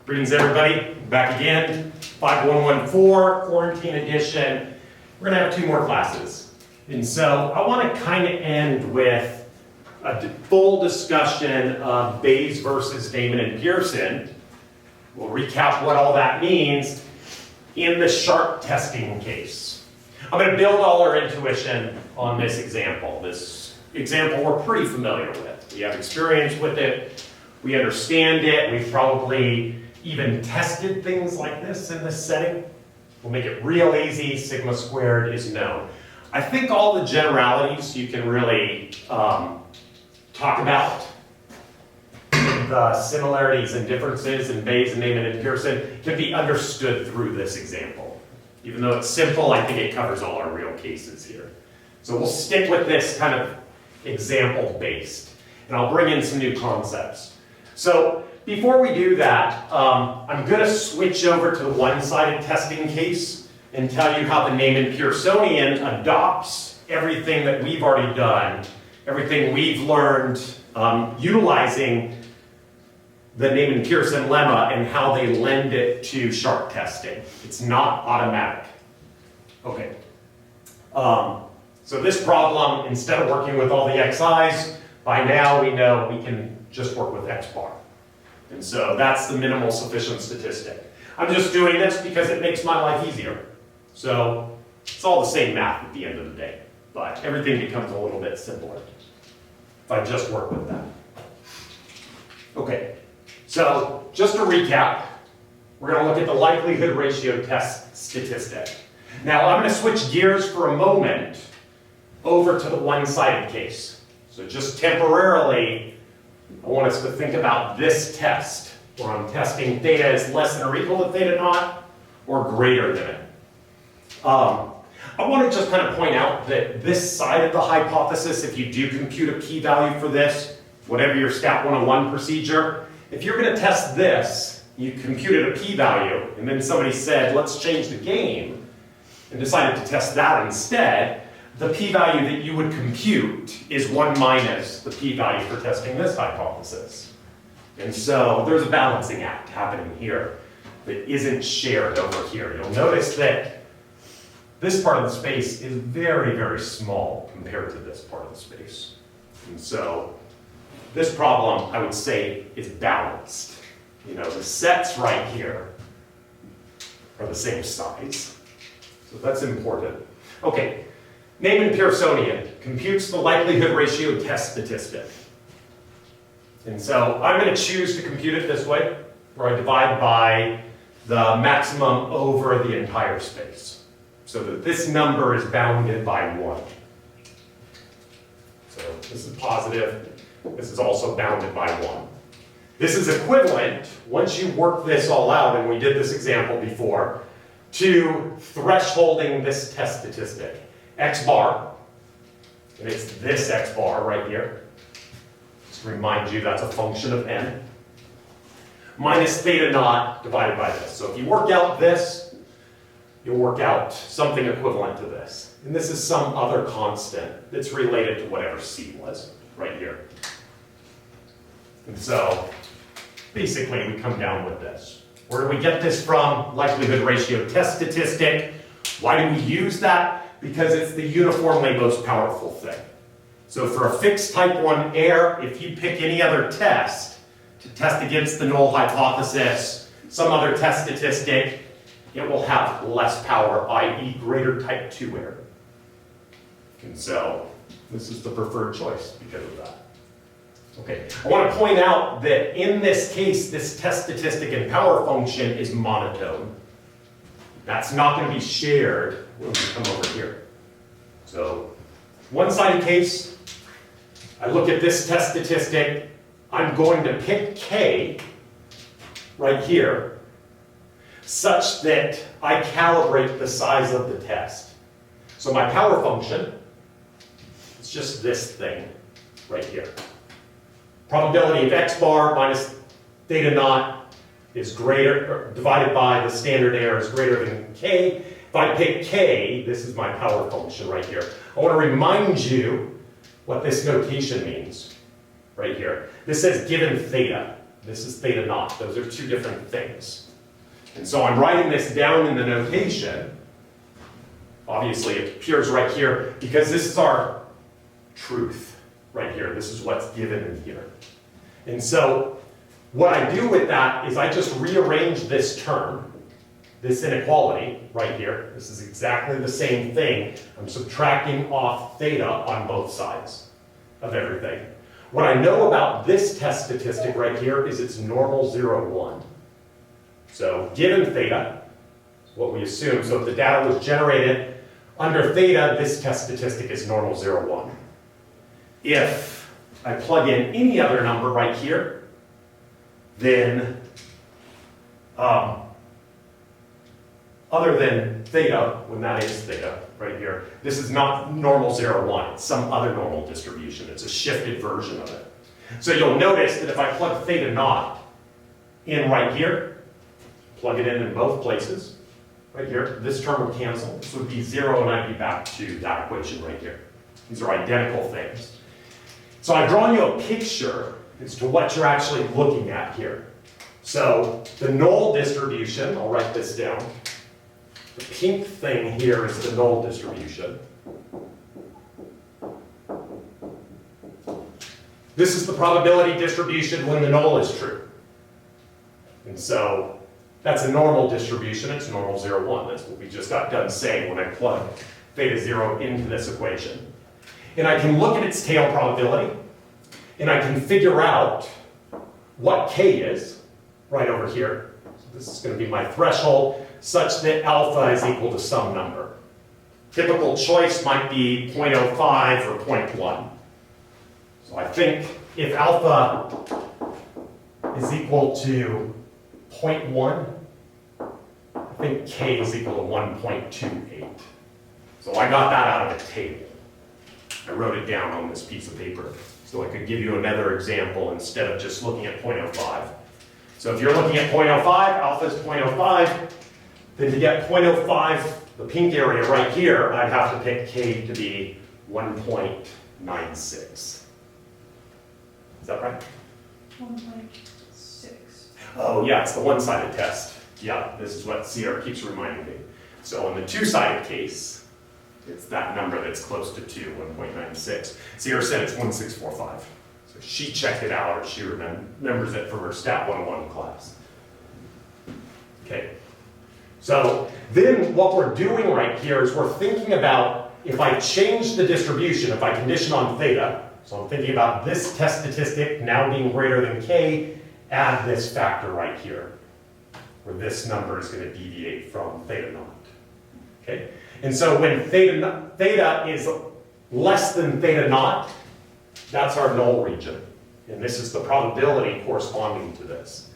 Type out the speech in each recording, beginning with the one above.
Greetings everybody, back again, 5114, quarantine edition. We're gonna have two more classes. And so I wanna kind of end with a full discussion of Bayes versus Neyman-Pearson. We'll recap what all that means in the sharp testing case. I'm gonna build all our intuition on this example. This example we're pretty familiar with. We have experience with it, we understand it, we've probably even tested things like this in this setting. We'll make it real easy, sigma squared is known. I think all the generalities you can really talk about, the similarities and differences in Bayes and Neyman-Pearson can be understood through this example. Even though it's simple, I think it covers all our real cases here. So we'll stick with this kind of example based, and I'll bring in some new concepts. So before we do that, I'm going to switch over to the one-sided testing case and tell you how the Neyman-Pearsonian adopts everything that we've already done, everything we've learned utilizing the Neyman-Pearson lemma and how they lend it to sharp testing. It's not automatic. Okay. So this problem, instead of working with all the xi's, by now we know we can just work with x bar. And so that's the minimal sufficient statistic. I'm just doing this because it makes my life easier. So it's all the same math at the end of the day, but everything becomes a little bit simpler if I just work with that. Okay, so just to recap, we're going to look at the likelihood ratio test statistic. Now I'm going to switch gears for a moment over to the one-sided case. So just temporarily, I want us to think about this test, where I'm testing theta is less than or equal to theta naught, or greater than it. I want to just kind of point out that this side of the hypothesis, if you do compute a p-value for this, whatever your Stat 101 procedure, if you're going to test this, you computed a p-value, and then somebody said, let's change the game, and decided to test that instead, the p-value that you would compute is 1 minus the p-value for testing this hypothesis. And so there's a balancing act happening here that isn't shared over here. You'll notice that this part of the space is very, very small compared to this part of the space. And so this problem, I would say, is balanced. You know, the sets right here are the same size. So that's important. Okay. Neyman-Pearsonian computes the likelihood ratio test statistic. And so I'm going to choose to compute it this way, where I divide by the maximum over the entire space, so that this number is bounded by 1. So this is positive. This is also bounded by 1. This is equivalent, once you work this all out, and we did this example before, to thresholding this test statistic. X bar, and it's this X bar right here. Just to remind you that's a function of n. Minus theta naught divided by this. So if you work out this, you'll work out something equivalent to this. And this is some other constant that's related to whatever c was right here. And so basically we come down with this. Where do we get this from? Likelihood ratio test statistic. Why do we use that? Because it's the uniformly most powerful thing. So for a fixed type 1 error, if you pick any other test to test against the null hypothesis, some other test statistic, it will have less power, i.e. greater type 2 error. And so this is the preferred choice because of that. Okay, I want to point out that in this case, this test statistic and power function is monotone. That's not going to be shared when we come over here. So, one-sided case, I look at this test statistic, I'm going to pick k right here, such that I calibrate the size of the test. So my power function is just this thing right here. Probability of x bar minus theta naught is greater, or divided by the standard error is greater than k. If I pick k, this is my power function right here. I want to remind you what this notation means right here. This says given theta. This is theta naught. Those are two different things. And so I'm writing this down in the notation. Obviously, it appears right here because this is our truth right here. This is what's given in here. And so what I do with that is I just rearrange this term, this inequality right here. This is exactly the same thing. I'm subtracting off theta on both sides of everything. What I know about this test statistic right here is it's normal 0, 1. So given theta, what we assume, so if the data was generated under theta, this test statistic is normal 0, 1. If I plug in any other number right here, then other than theta, when that is theta right here, this is not normal 0, 1. It's some other normal distribution. It's a shifted version of it. So you'll notice that if I plug theta naught in right here, plug it in both places, right here, this term would cancel. This would be 0, and I'd be back to that equation right here. These are identical things. So I've drawn you a picture as to what you're actually looking at here. So the null distribution, I'll write this down. The pink thing here is the null distribution. This is the probability distribution when the null is true. And so that's a normal distribution. It's normal 0, 1. That's what we just got done saying when I plug theta 0 into this equation. And I can look at its tail probability, and I can figure out what k is right over here. So this is going to be my threshold such that alpha is equal to some number. Typical choice might be 0.05 or 0.1. So I think if alpha is equal to 0.1, I think k is equal to 1.28. So I got that out of a table. I wrote it down on this piece of paper so I could give you another example instead of just looking at 0.05. So if you're looking at 0.05, alpha is 0.05, then to get 0.05, the pink area right here, I'd have to pick k to be 1.96. Is that right? 1.6. Oh yeah, it's the one-sided test. Yeah, this is what CR keeps reminding me. So in the two-sided case, it's that number that's close to 2, 1.96. CR said it's 1645. So she checked it out, or she remembers it from her Stat 101 class. Okay. So then what we're doing right here is we're thinking about if I change the distribution, if I condition on theta, so I'm thinking about this test statistic now being greater than k, add this factor right here, where this number is going to deviate from theta naught. Okay? And so when theta is less than theta naught, that's our null region. And this is the probability corresponding to this.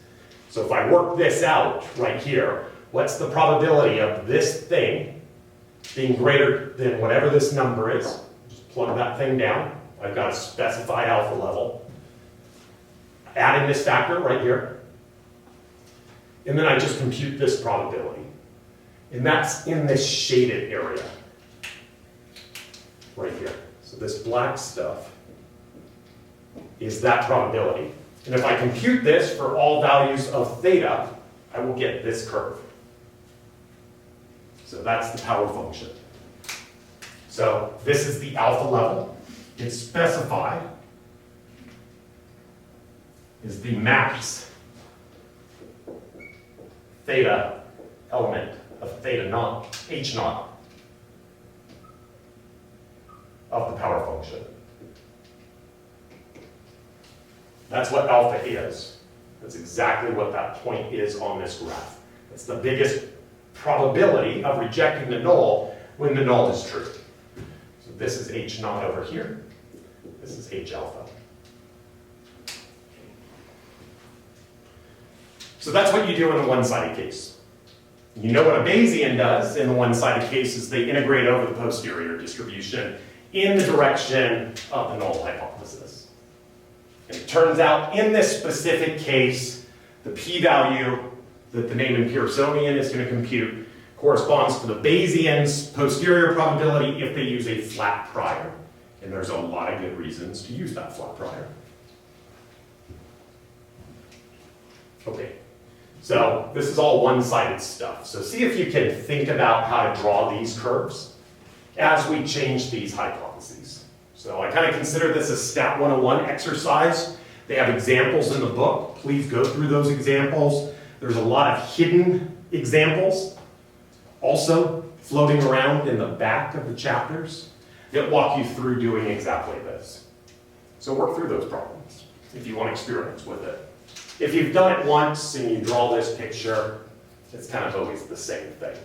So if I work this out right here, what's the probability of this thing being greater than whatever this number is? Just plug that thing down. I've got a specified alpha level. Adding this factor right here. And then I just compute this probability. And that's in this shaded area. Right here. So this black stuff is that probability. And if I compute this for all values of theta, I will get this curve. So that's the power function. So this is the alpha level. It's specified is the max theta element of theta naught, h naught, of the power function. That's what alpha is. That's exactly what that point is on this graph. It's the biggest probability of rejecting the null when the null is true. So this is h naught over here. This is h alpha. So that's what you do in the one-sided case. You know what a Bayesian does in the one-sided case is they integrate over the posterior distribution in the direction of the null hypothesis. And it turns out in this specific case, the p-value that the Neyman-Pearsonian is going to compute corresponds to the Bayesian's posterior probability if they use a flat prior. And there's a lot of good reasons to use that flat prior. Okay, so this is all one-sided stuff. So see if you can think about how to draw these curves as we change these hypotheses. So I kind of consider this a Stat 101 exercise. They have examples in the book. Please go through those examples. There's a lot of hidden examples also floating around in the back of the chapters that walk you through doing exactly this. So work through those problems if you want experience with it. If you've done it once and you draw this picture, it's kind of always the same thing.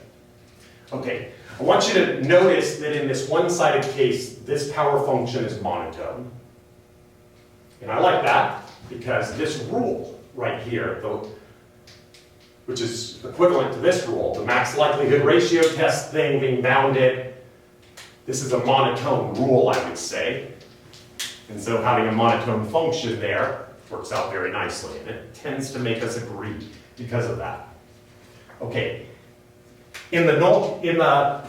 Okay, I want you to notice that in this one-sided case, this power function is monotone. And I like that because this rule right here, which is equivalent to this rule, the max likelihood ratio test thing being bounded, this is a monotone rule, I would say. And so having a monotone function there works out very nicely, and it tends to make us agree because of that. Okay, in the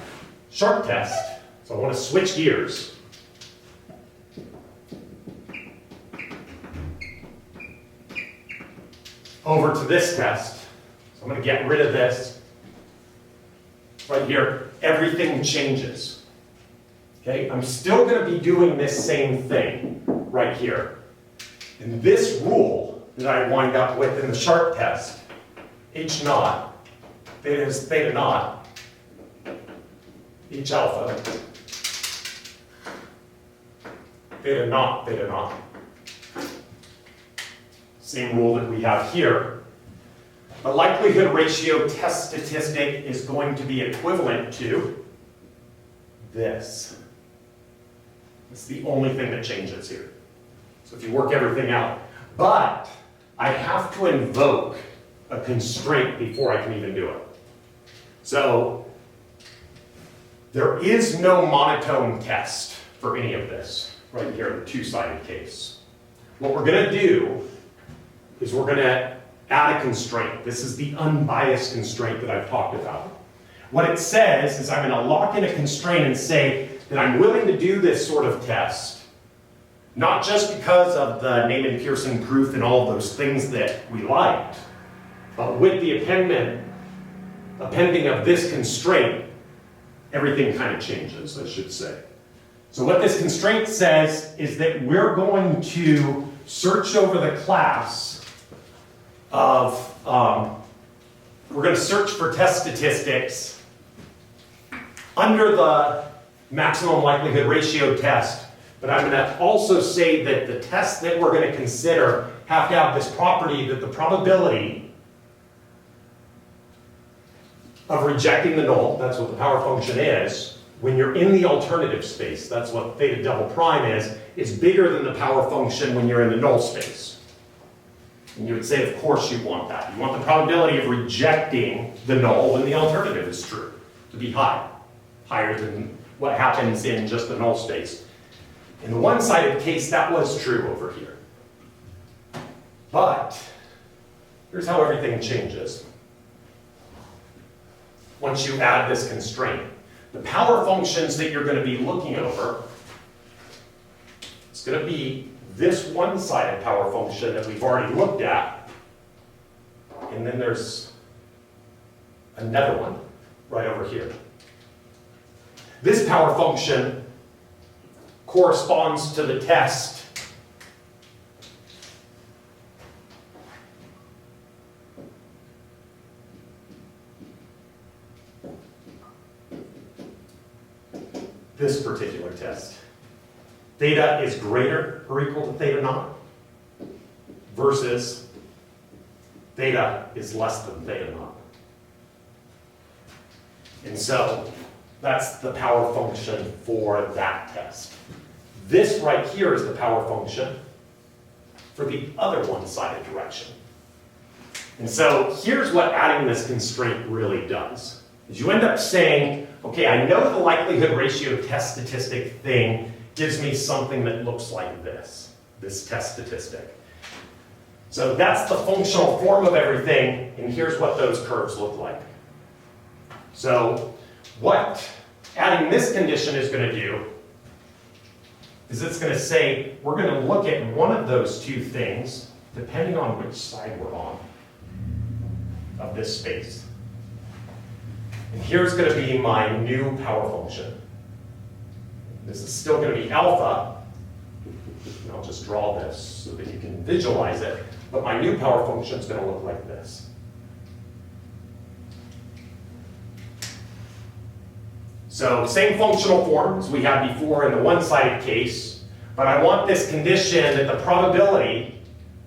sharp test, so I want to switch gears. Over to this test. So I'm going to get rid of this. Right here, everything changes. Okay, I'm still going to be doing this same thing right here. And this rule that I wind up with in the sharp test, H naught, is theta naught, H alpha, theta naught. Same rule that we have here. The likelihood ratio test statistic is going to be equivalent to this. It's the only thing that changes here. So if you work everything out. But I have to invoke a constraint before I can even do it. So there is no monotone test for any of this right here in the two-sided case. What we're going to do is we're going to add a constraint. This is the unbiased constraint that I've talked about. What it says is I'm going to lock in a constraint and say that I'm willing to do this sort of test, not just because of the Neyman-Pearson proof and all of those things that we liked, but with the appending of this constraint, everything kind of changes, I should say. So what this constraint says is that we're going to search over the class of, we're going to search for test statistics under the maximum likelihood ratio test, but I'm going to also say that the tests that we're going to consider have to have this property that the probability of rejecting the null, that's what the power function is, when you're in the alternative space, that's what theta double prime is bigger than the power function when you're in the null space. And you would say, of course you want that. You want the probability of rejecting the null when the alternative is true to be high, higher than what happens in just the null space. In the one-sided case, that was true over here. But here's how everything changes. Once you add this constraint, the power functions that you're going to be looking over, it's going to be this one-sided power function that we've already looked at, and then there's another one right over here. This power function corresponds to the test this particular test. Theta is greater or equal to theta naught versus theta is less than theta naught. And so that's the power function for that test. This right here is the power function for the other one-sided direction. And so here's what adding this constraint really does. Is you end up saying, okay, I know the likelihood ratio test statistic thing gives me something that looks like this test statistic. So that's the functional form of everything, and here's what those curves look like. So what adding this condition is going to do is it's going to say we're going to look at one of those two things, depending on which side we're on. of this space. And here's going to be my new power function. This is still going to be alpha. And I'll just draw this so that you can visualize it. But my new power function is going to look like this. So same functional form as we had before in the one-sided case, but I want this condition that the probability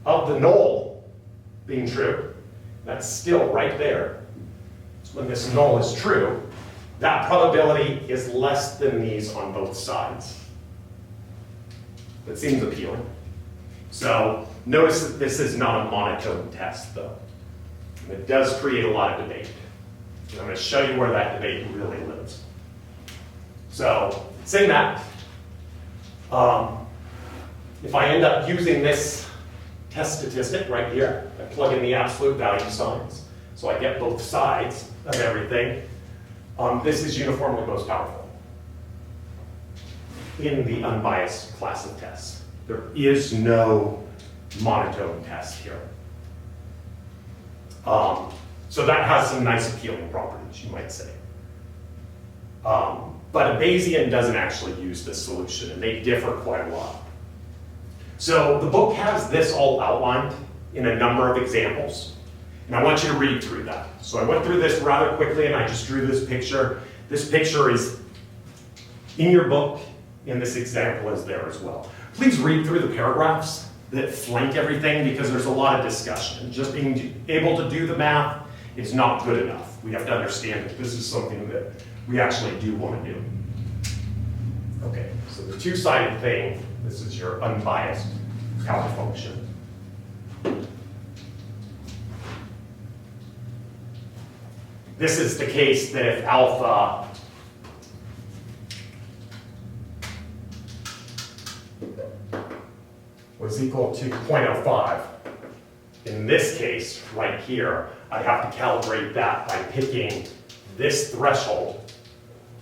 of the null being true, that's still right there. So when this null is true, that probability is less than these on both sides. That seems appealing. So notice that this is not a monotone test, though. And it does create a lot of debate. And I'm going to show you where that debate really lives. So saying that, if I end up using this test statistic right here, I plug in the absolute value signs, so I get both sides of everything. This is uniformly most powerful in the unbiased class of tests. There is no monotone test here. So that has some nice appealing properties, you might say. But a Bayesian doesn't actually use this solution, and they differ quite a lot. So the book has this all outlined in a number of examples, and I want you to read through that. So I went through this rather quickly, and I just drew this picture. This picture is in your book, and this example is there as well. Please read through the paragraphs that flank everything, because there's a lot of discussion. Just being able to do the math is not good enough. We have to understand that this is something that we actually do want to do. Okay, so the two-sided thing, this is your unbiased power function. This is the case that if alpha was equal to 0.05, in this case, right here, I have to calibrate that by picking this threshold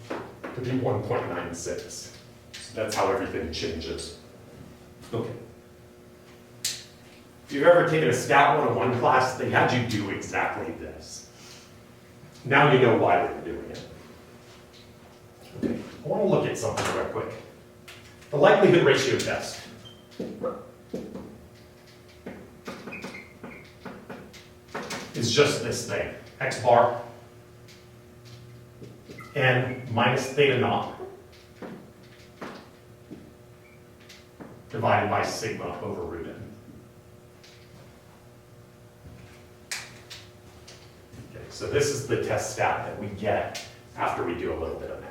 to be 1.96. So that's how everything changes. Okay. If you've ever taken a Stat 101 class, they had you do exactly this. Now you know why they were doing it. Okay, I want to look at something real quick. The likelihood ratio test. Is just this thing, x bar n minus theta naught divided by sigma over root n. Okay, so this is the test stat that we get after we do a little bit of math.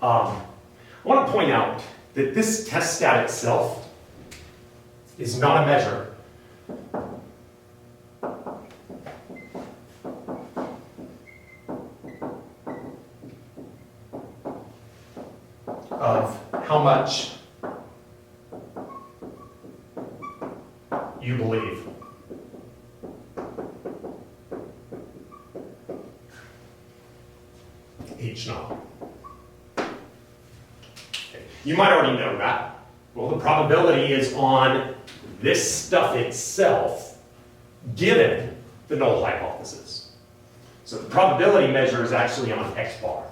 I want to point out that this test stat itself is not a measure of how much you believe. H naught. Okay. You might already know that. Well, the probability is on this stuff itself given the null hypothesis. So the probability measure is actually on x bar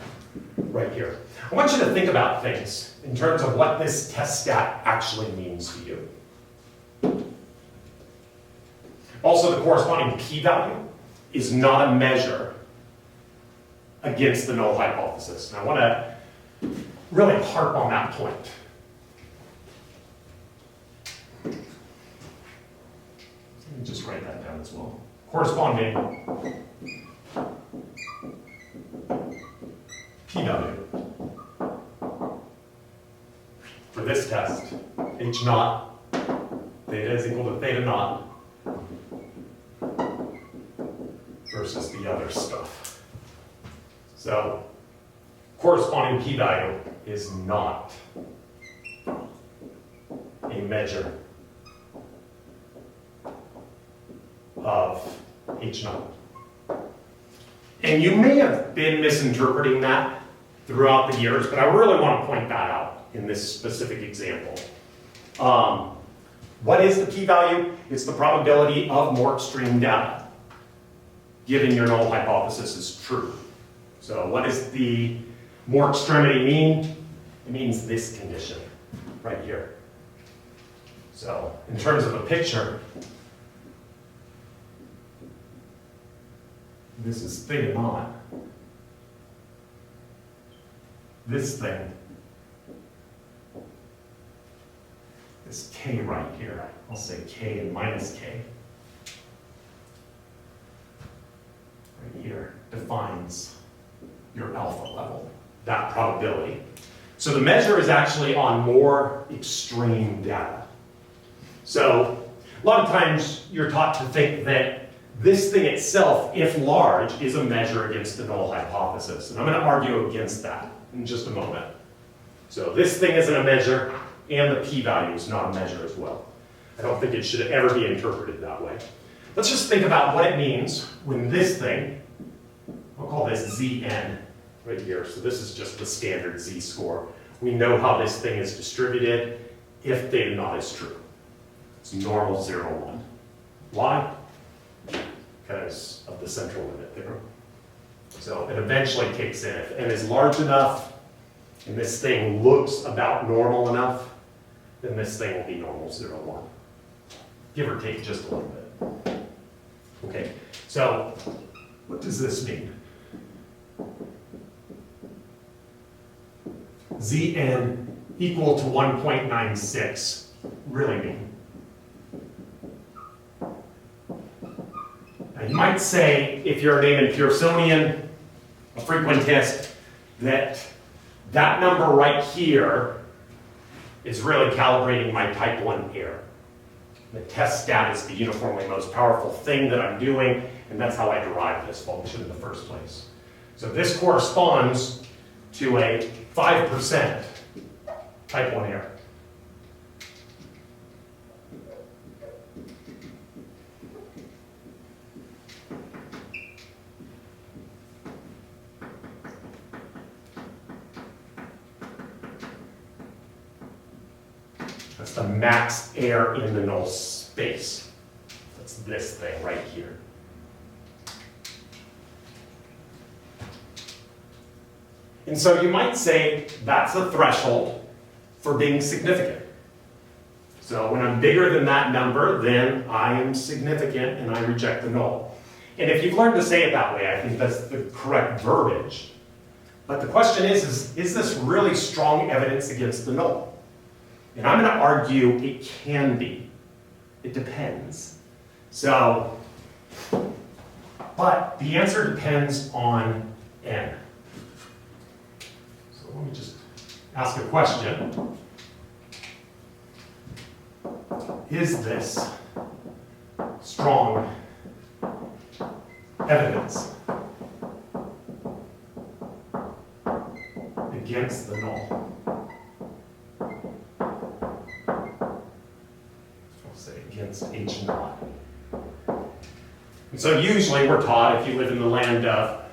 right here. I want you to think about things in terms of what this test stat actually means to you. Also, the corresponding p-value is not a measure against the null hypothesis. And I want to really harp on that point. Let me just write that down as well. Corresponding p-value for this test, h naught, theta is equal to theta naught, versus the other stuff. So, corresponding p-value is not a measure of h naught. And you may have been misinterpreting that throughout the years, but I really want to point that out in this specific example. What is the p-value? It's the probability of more extreme data. given your null hypothesis is true. So what does the more extremity mean? It means this condition right here. So in terms of a picture, this is theta naught. This thing, this k right here, I'll say k and minus k, right here, defines your alpha level, that probability. So the measure is actually on more extreme data. So a lot of times you're taught to think that this thing itself, if large, is a measure against the null hypothesis. And I'm going to argue against that in just a moment. So this thing isn't a measure, and the p-value is not a measure as well. I don't think it should ever be interpreted that way. Let's just think about what it means when this thing, I'll call this Zn right here. So this is just the standard z-score. We know how this thing is distributed if theta naught is true. It's normal 0, 1. Why? Because of the central limit theorem. So it eventually kicks in. If n is large enough, and this thing looks about normal enough, then this thing will be normal 0, 1. Give or take just a little bit. Okay, so what does this mean? Zn equal to 1.96 really mean? Now you might say, if you're a Neyman-Pearsonian, a frequentist, that that number right here is really calibrating my type 1 error. The test stat is the uniformly most powerful thing that I'm doing, and that's how I derive this function in the first place. So this corresponds to a 5% type 1 error. That's the max error in the null space. That's this thing right here. And so you might say that's a threshold for being significant. So when I'm bigger than that number, then I am significant and I reject the null. And if you've learned to say it that way, I think that's the correct verbiage. But the question is this really strong evidence against the null? And I'm going to argue it can be. It depends. So, but the answer depends on n. So let me just ask a question. Is this strong evidence against the null? Against H naught. And so usually we're taught, if you live in the land of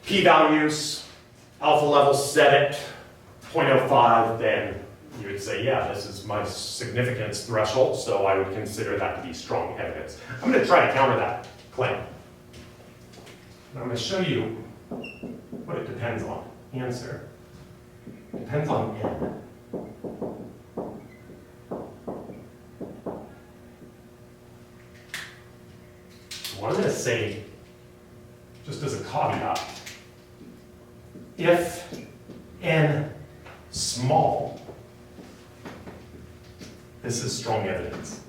p-values, alpha levels set at 0.05, then you would say, yeah, this is my significance threshold, so I would consider that to be strong evidence. I'm going to try to counter that claim. And I'm going to show you what it depends on. Answer. It depends on n. What I'm going to say, just as a caveat, if n small, this is strong evidence.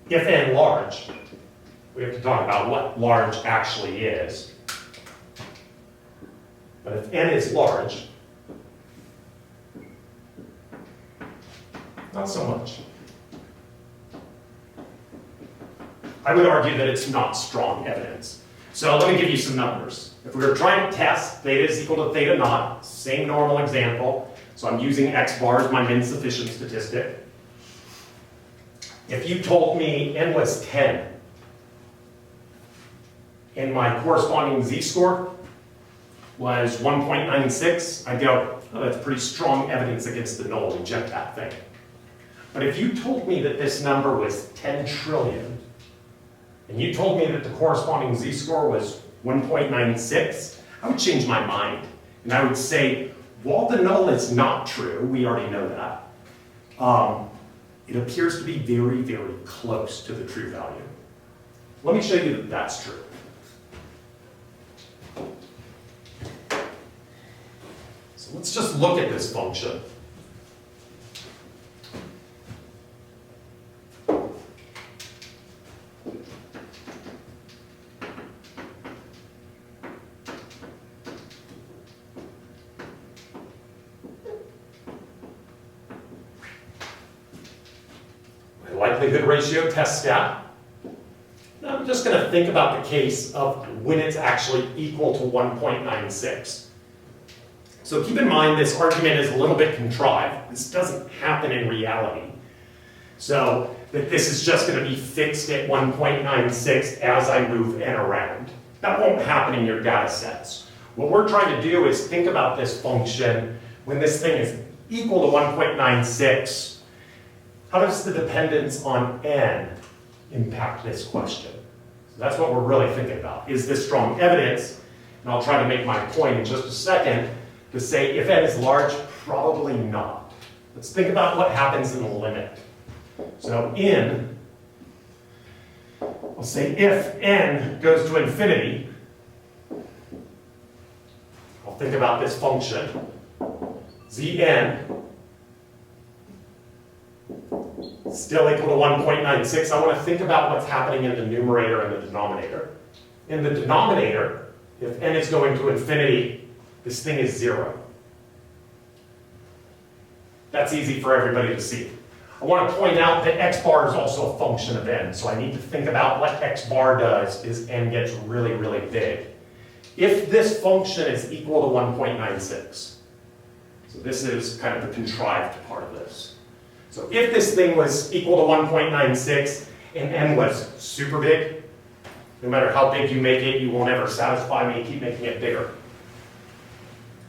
If n large, we have to talk about what large actually is. But if n is large, not so much. I would argue that it's not strong evidence. So let me give you some numbers. If we were trying to test theta is equal to theta naught, same normal example, so I'm using x bar as my min sufficient statistic. If you told me n was 10, and my corresponding z-score was 1.96, I'd go, oh, that's pretty strong evidence against the null, reject that thing. But if you told me that this number was 10 trillion, and you told me that the corresponding z-score was 1.96, I would change my mind. And I would say, while the null is not true, we already know that, it appears to be very, very close to the true value. Let me show you that that's true. So let's just look at this function. Likelihood ratio test stat. Now I'm just going to think about the case of when it's actually equal to 1.96. So keep in mind this argument is a little bit contrived. This doesn't happen in reality. So that this is just going to be fixed at 1.96 as I move n around. That won't happen in your data sets. What we're trying to do is think about this function when this thing is equal to 1.96. How does the dependence on n impact this question? So that's what we're really thinking about. Is this strong evidence? And I'll try to make my point in just a second to say if n is large, probably not. Let's think about what happens in the limit. So I'll say if n goes to infinity, I'll think about this function, Zn still equal to 1.96. I want to think about what's happening in the numerator and the denominator. In the denominator, if n is going to infinity, this thing is 0. That's easy for everybody to see. I want to point out that x bar is also a function of n, so I need to think about what x bar does as n gets really, really big. If this function is equal to 1.96, so this is kind of the contrived part of this. So if this thing was equal to 1.96 and n was super big, no matter how big you make it, you won't ever satisfy me, keep making it bigger.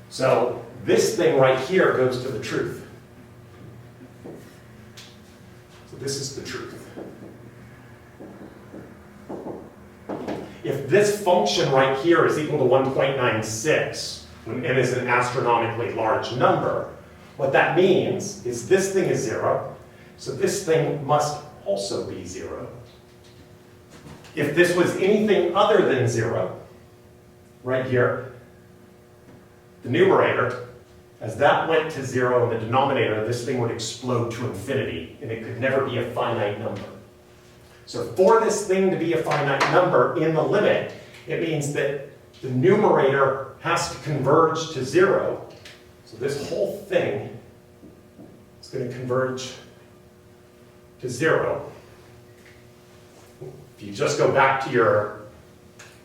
So this thing right here goes to the truth. So this is the truth. If this function right here is equal to 1.96, when n is an astronomically large number, what that means is this thing is 0, so this thing must also be 0. If this was anything other than 0, right here, the numerator, as that went to 0 in the denominator, this thing would explode to infinity, and it could never be a finite number. So for this thing to be a finite number in the limit, it means that the numerator has to converge to 0. So this whole thing is going to converge to 0. If you just go back to your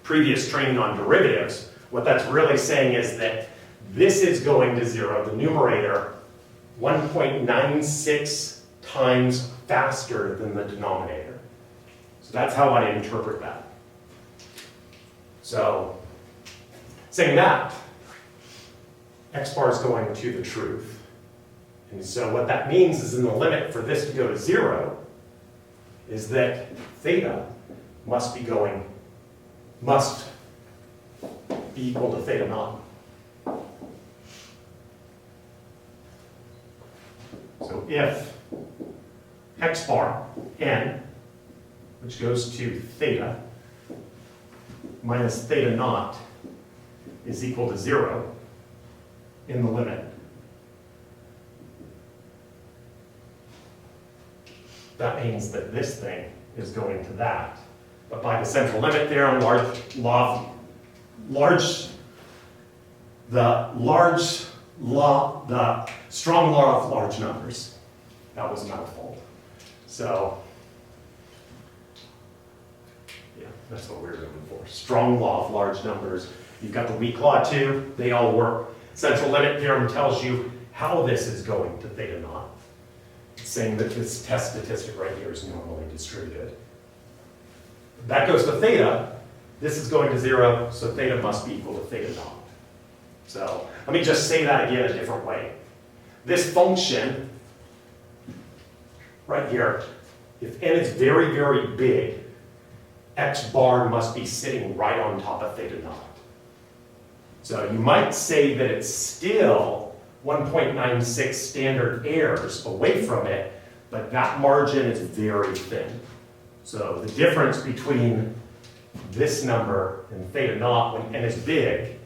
previous training on derivatives, what that's really saying is that this is going to 0, the numerator, 1.96 times faster than the denominator. So that's how I interpret that. So, saying that, x bar is going to the truth. And so what that means is in the limit for this to go to 0 is that theta must be equal to theta naught. So if x bar n, which goes to theta, minus theta naught is equal to 0 in the limit, that means that this thing is going to that. But by the central limit theorem, the strong law of large numbers. That was a mouthful. So, yeah, that's what we were looking for. Strong law of large numbers. You've got the weak law too. They all work. Central limit theorem tells you how this is going to theta naught. It's saying that this test statistic right here is normally distributed. That goes to theta. This is going to 0, so theta must be equal to theta naught. So let me just say that again a different way. This function right here, if n is very, very big, x bar must be sitting right on top of theta naught. So you might say that it's still 1.96 standard errors away from it, but that margin is very thin. So the difference between this number and theta naught when n is big,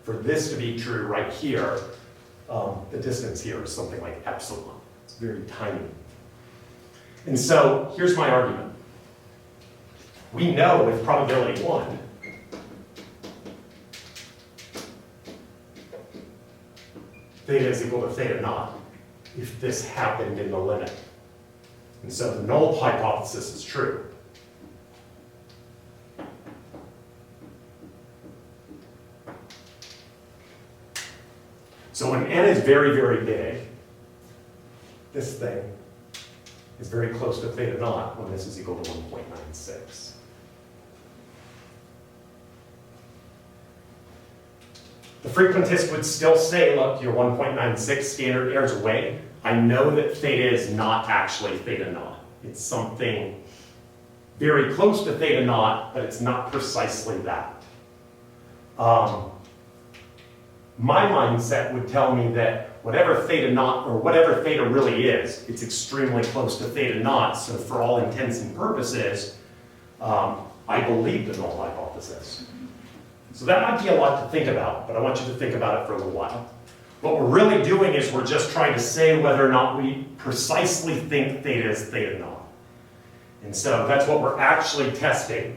for this to be true right here, the distance here is something like epsilon. It's very tiny. And so here's my argument. We know with probability 1, theta is equal to theta naught if this happened in the limit. And so the null hypothesis is true. So when n is very, very big, this thing is very close to theta naught when this is equal to 1.96. The frequentist would still say, look, you're 1.96 standard errors away. I know that theta is not actually theta naught. It's something very close to theta naught, but it's not precisely that. My mindset would tell me that whatever theta naught, or whatever theta really is, it's extremely close to theta naught, so for all intents and purposes, I believe the null hypothesis. So that might be a lot to think about, but I want you to think about it for a little while. What we're really doing is we're just trying to say whether or not we precisely think theta is theta naught. And so that's what we're actually testing.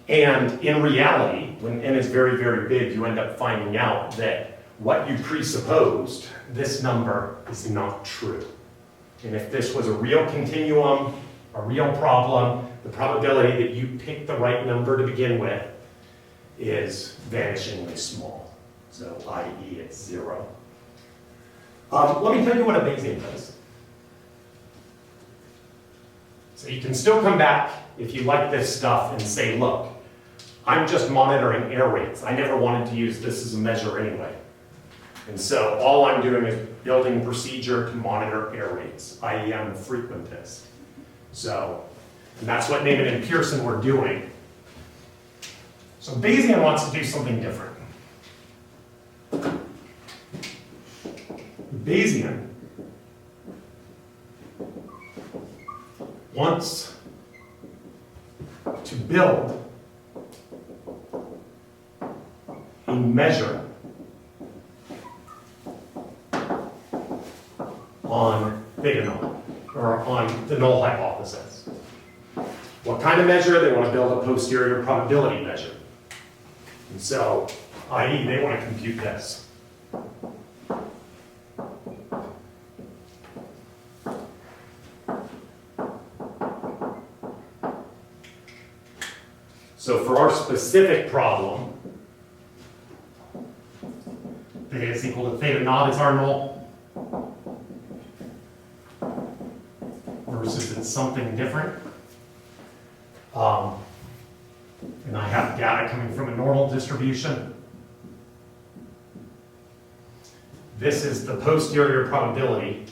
And in reality, when n is very, very big, you end up finding out that what you presupposed, this number, is not true. And if this was a real continuum, a real problem, the probability that you pick the right number to begin with is vanishingly small. So i.e. it's 0. Let me tell you what a Bayesian does. So you can still come back if you like this stuff and say, look, I'm just monitoring error rates. I never wanted to use this as a measure anyway. And so all I'm doing is building a procedure to monitor error rates, i.e. I'm a frequentist. So, and that's what Neyman and Pearson were doing. So Bayesian wants to do something different. Bayesian wants to build a measure on theta naught, or on the null hypothesis. What kind of measure? They want to build a posterior probability measure. And so, i.e. they want to compute this. So for our specific problem, theta is equal to theta naught is our null, versus it's something different. And I have data coming from a normal distribution. This is the posterior probability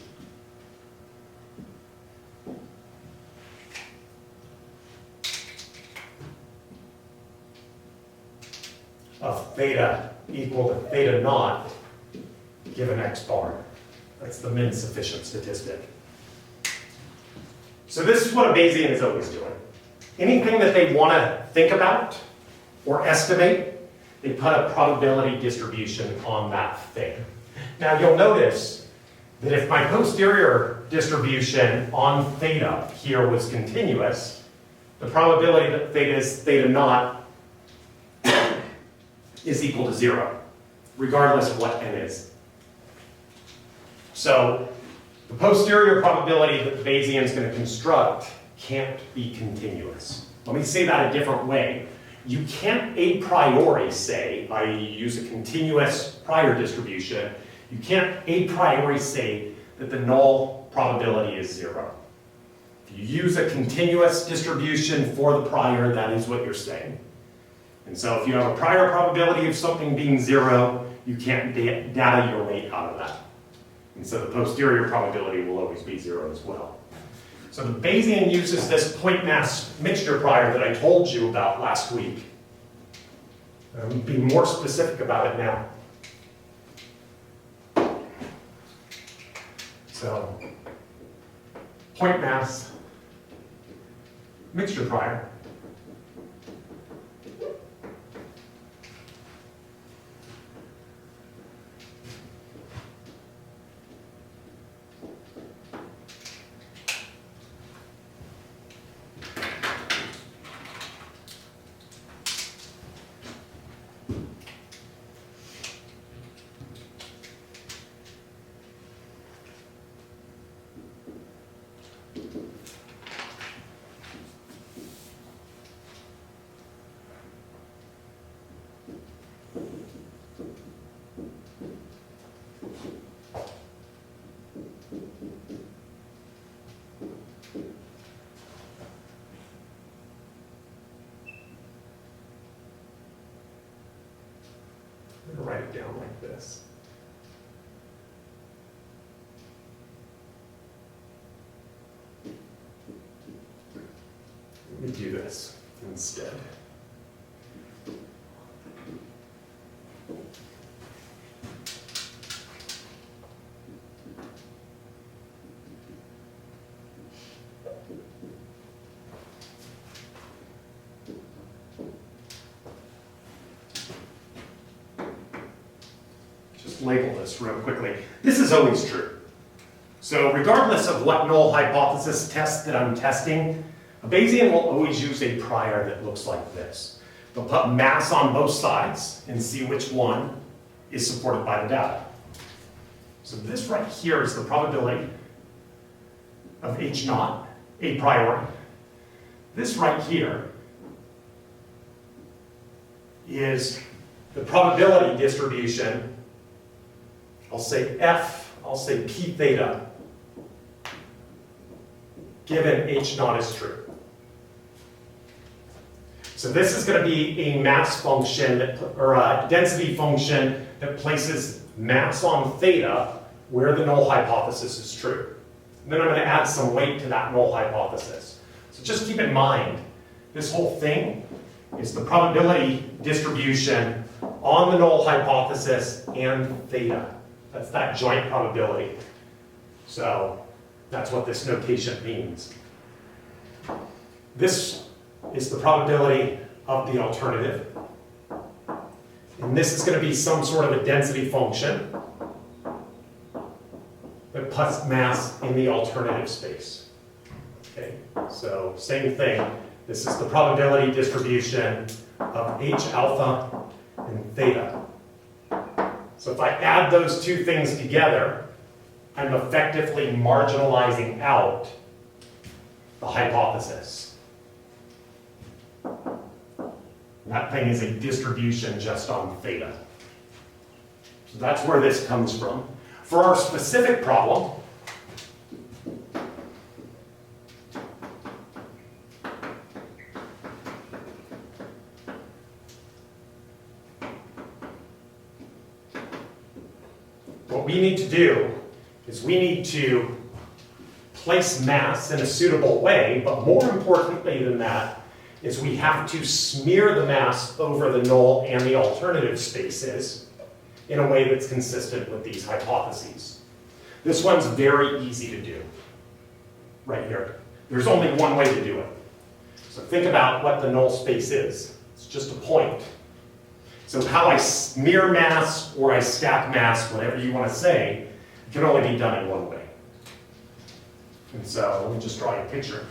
of theta equal to theta naught given x bar. That's the min sufficient statistic. So this is what a Bayesian is always doing. Anything that they want to think about or estimate, they put a probability distribution on that thing. Now you'll notice that if my posterior distribution on theta here was continuous, the probability that theta is theta naught is equal to 0, regardless of what n is. So the posterior probability that the Bayesian is going to construct can't be continuous. Let me say that a different way. You can't a priori say, i.e. use a continuous prior distribution, you can't a priori say that the null probability is 0. If you use a continuous distribution for the prior, that is what you're saying. And so if you have a prior probability of something being 0, you can't data your weight out of that. And so the posterior probability will always be 0 as well. So the Bayesian uses this point mass mixture prior that I told you about last week. I'm being more specific about it now. So, point mass mixture prior. I'm going to write it down like this. Let me do this instead. Label this real quickly. This is always true. So regardless of what null hypothesis test that I'm testing, a Bayesian will always use a prior that looks like this. They'll put mass on both sides and see which one is supported by the data. So this right here is the probability of H naught, a priori. This right here is the probability distribution. I'll say F, I'll say P theta, given H naught is true. So this is going to be a mass function, or a density function that places mass on theta where the null hypothesis is true. And then I'm going to add some weight to that null hypothesis. So just keep in mind, this whole thing is the probability distribution on the null hypothesis and theta. That's that joint probability. So that's what this notation means. This is the probability of the alternative. And this is going to be some sort of a density function that puts mass in the alternative space. Okay, so same thing. This is the probability distribution of H alpha and theta. So if I add those two things together, I'm effectively marginalizing out the hypothesis. That thing is a distribution just on theta. So that's where this comes from. For our specific problem, what we need to do is we need to place mass in a suitable way, but more importantly than that is we have to smear the mass over the null and the alternative spaces in a way that's consistent with these hypotheses. This one's very easy to do, right here. There's only one way to do it. So think about what the null space is. It's just a point. So how I smear mass or I stack mass, whatever you want to say, can only be done in one way. And so let me just draw you a picture.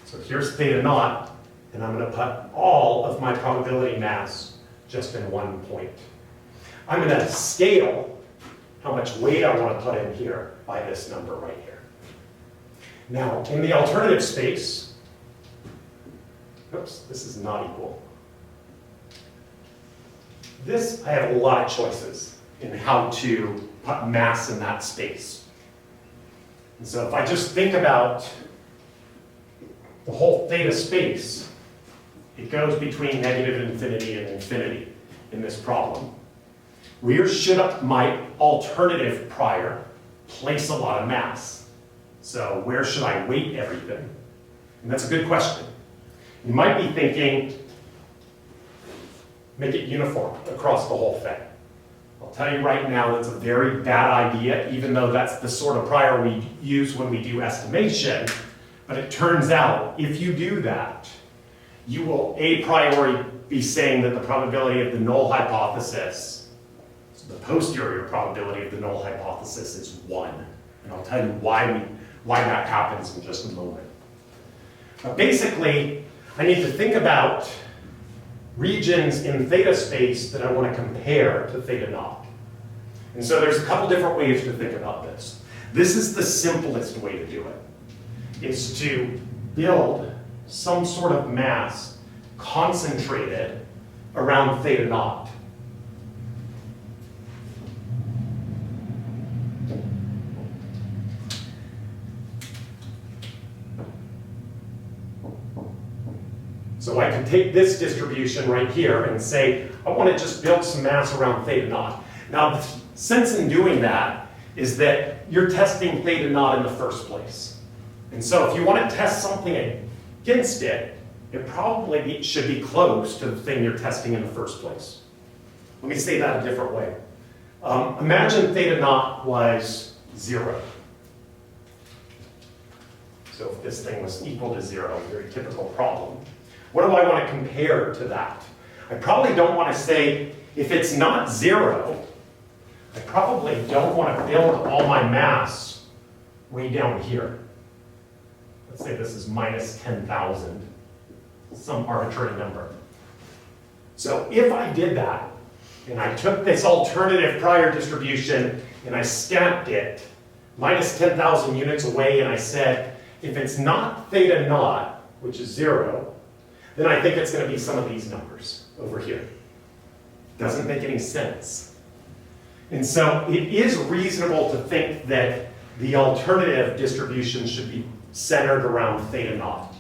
So here's theta naught, and I'm going to put all of my probability mass just in one point. I'm going to scale how much weight I want to put in here by this number right here. Now, in the alternative space, oops, this is not equal. This, I have a lot of choices in how to put mass in that space. And so if I just think about the whole theta space, it goes between negative infinity and infinity in this problem. Where should my alternative prior place a lot of mass? So where should I weight everything? And that's a good question. You might be thinking, make it uniform across the whole thing. I'll tell you right now, that's a very bad idea, even though that's the sort of prior we use when we do estimation. But it turns out, if you do that, you will a priori be saying that the probability of the null hypothesis, so the posterior probability of the null hypothesis is 1. And I'll tell you why that happens in just a moment. But basically, I need to think about regions in theta space that I want to compare to theta naught. And so there's a couple different ways to think about this. This is the simplest way to do it, is to build some sort of mass concentrated around theta naught. So I could take this distribution right here and say, I want to just build some mass around theta naught. Now, the sense in doing that is that you're testing theta naught in the first place. And so if you want to test something against it, it probably should be close to the thing you're testing in the first place. Let me say that a different way. Imagine theta naught was 0. So if this thing was equal to 0, very typical problem. What do I want to compare to that? I probably don't want to say, if it's not 0, I probably don't want to build all my mass way down here. Let's say this is minus 10,000, some arbitrary number. So if I did that, and I took this alternative prior distribution and I stamped it minus 10,000 units away, and I said, if it's not theta naught, which is 0, then I think it's going to be some of these numbers over here. Doesn't make any sense. And so it is reasonable to think that the alternative distribution should be centered around theta naught.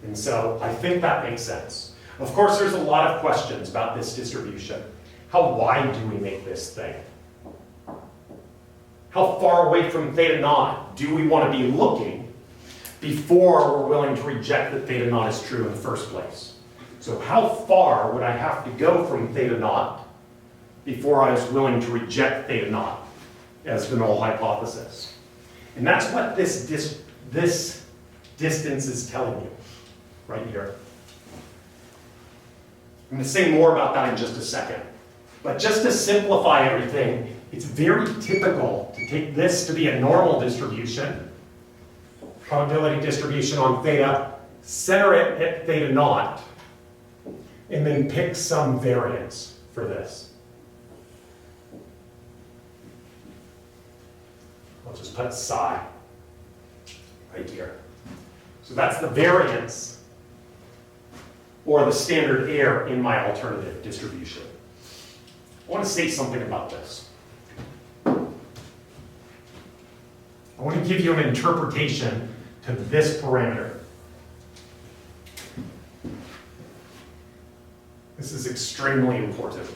And so I think that makes sense. Of course, there's a lot of questions about this distribution. How wide do we make this thing? How far away from theta naught do we want to be looking before we're willing to reject that theta naught is true in the first place? So how far would I have to go from theta naught before I was willing to reject theta naught as the null hypothesis? And that's what this distance is telling you right here. I'm going to say more about that in just a second. But just to simplify everything, it's very typical to take this to be a normal distribution, probability distribution on theta, center it at theta naught, and then pick some variance for this. I'll just put psi right here. So that's the variance, or the standard error in my alternative distribution. I want to say something about this. I want to give you an interpretation to this parameter. This is extremely important.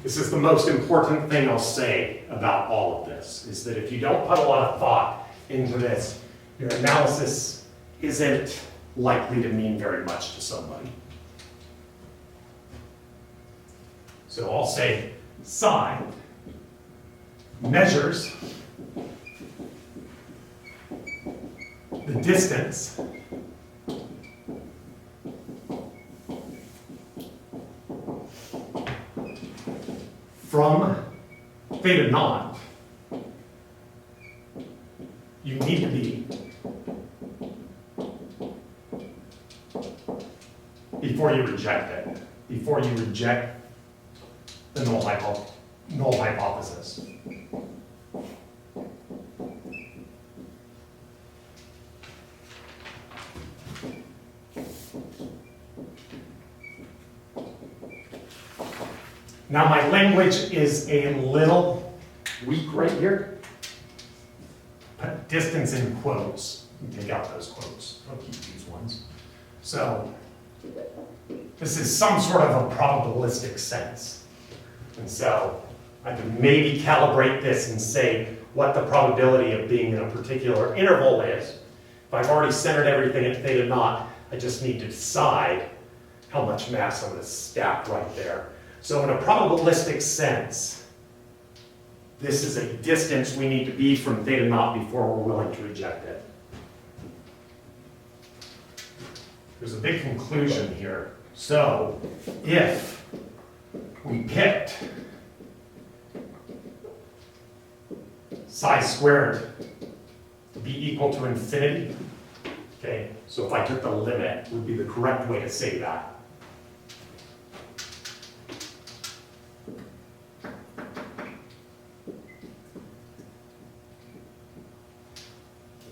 This is the most important thing I'll say about all of this, is that if you don't put a lot of thought into this, your analysis isn't likely to mean very much to somebody. So I'll say psi measures the distance from theta naught you need to be before you reject it, before you reject the null hypothesis. Now my language is a little weak right here. Put distance in quotes. Take out those quotes. I'll keep these ones. So this is some sort of a probabilistic sense. And so I could maybe calibrate this and say what the probability of being in a particular interval is. If I've already centered everything at theta naught, I just need to decide how much mass I'm going to stack right there. So in a probabilistic sense, this is a distance we need to be from theta naught before we're willing to reject it. There's a big conclusion here. So if we picked psi squared to be equal to infinity, okay, so if I took the limit, would be the correct way to say that.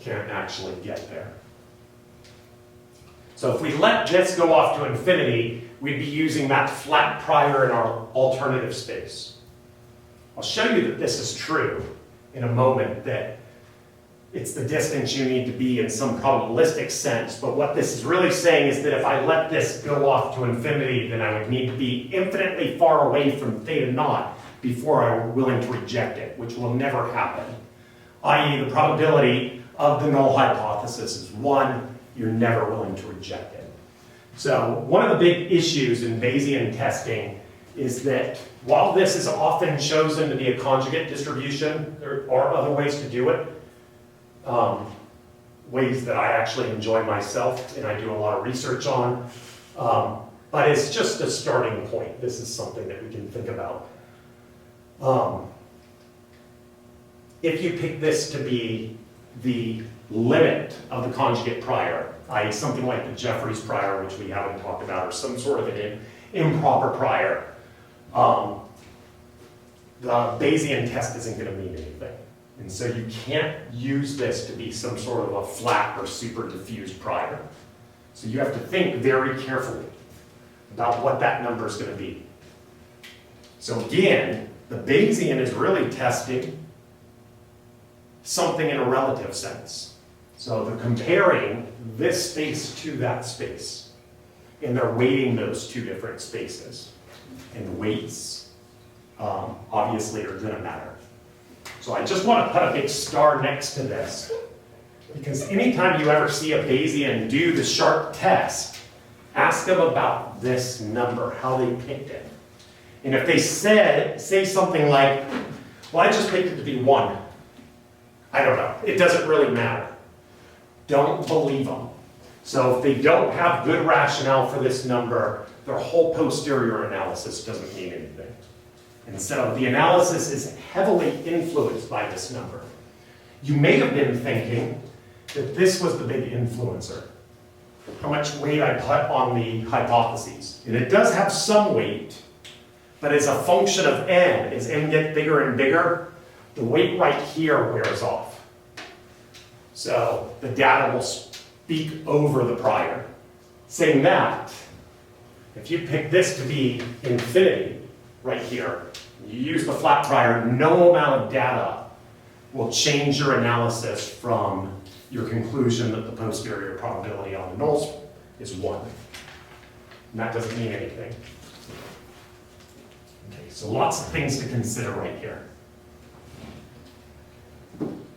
Can't actually get there. So if we let this go off to infinity, we'd be using that flat prior in our alternative space. I'll show you that this is true in a moment, that it's the distance you need to be in some probabilistic sense, but what this is really saying is that if I let this go off to infinity, then I would need to be infinitely far away from theta naught before I were willing to reject it, which will never happen. I.e., the probability of the null hypothesis is 1, you're never willing to reject it. So one of the big issues in Bayesian testing is that while this is often chosen to be a conjugate distribution, there are other ways to do it, ways that I actually enjoy myself and I do a lot of research on, but it's just a starting point. This is something that we can think about. If you pick this to be the limit of the conjugate prior, i.e. something like the Jeffreys prior, which we haven't talked about, or some sort of an improper prior, the Bayesian test isn't going to mean anything. And so you can't use this to be some sort of a flat or super diffused prior. So you have to think very carefully about what that number is going to be. So again, the Bayesian is really testing something in a relative sense. So they're comparing this space to that space, and they're weighting those two different spaces. And weights, obviously, are going to matter. So I just want to put a big star next to this, because anytime you ever see a Bayesian do the sharp test, ask them about this number, how they picked it. And if they say something like, well, I just picked it to be 1. I don't know. It doesn't really matter. Don't believe them. So if they don't have good rationale for this number, their whole posterior analysis doesn't mean anything. And so the analysis is heavily influenced by this number. You may have been thinking that this was the big influencer, how much weight I put on the hypotheses. And it does have some weight, but as a function of n, as n gets bigger and bigger, the weight right here wears off. So the data will speak over the prior. Saying that, if you pick this to be infinity right here, you use the flat prior, no amount of data will change your analysis from your conclusion that the posterior probability on the nulls is 1. And that doesn't mean anything. Okay, so lots of things to consider right here.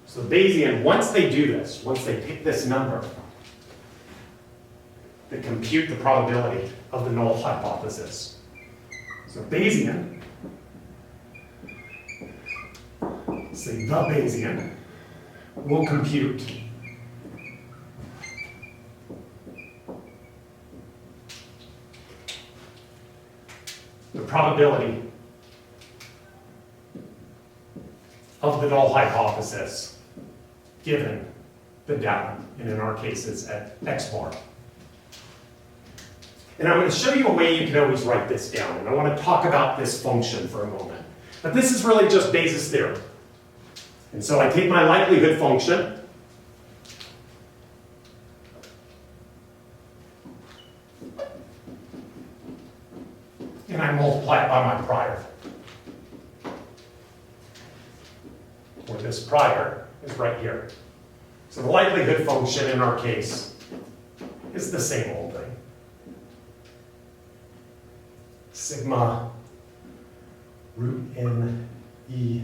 So Bayesian, once they do this, once they pick this number, they compute the probability of the null hypothesis. So Bayesian, say the Bayesian, will compute the probability of the null hypothesis given the data, and in our case it's at x bar. And I'm going to show you a way you can always write this down, and I want to talk about this function for a moment. But this is really just Bayes' theorem. And so I take my likelihood function, and I multiply it by my prior. or this prior, is right here. So the likelihood function in our case is the same old thing. Sigma root n e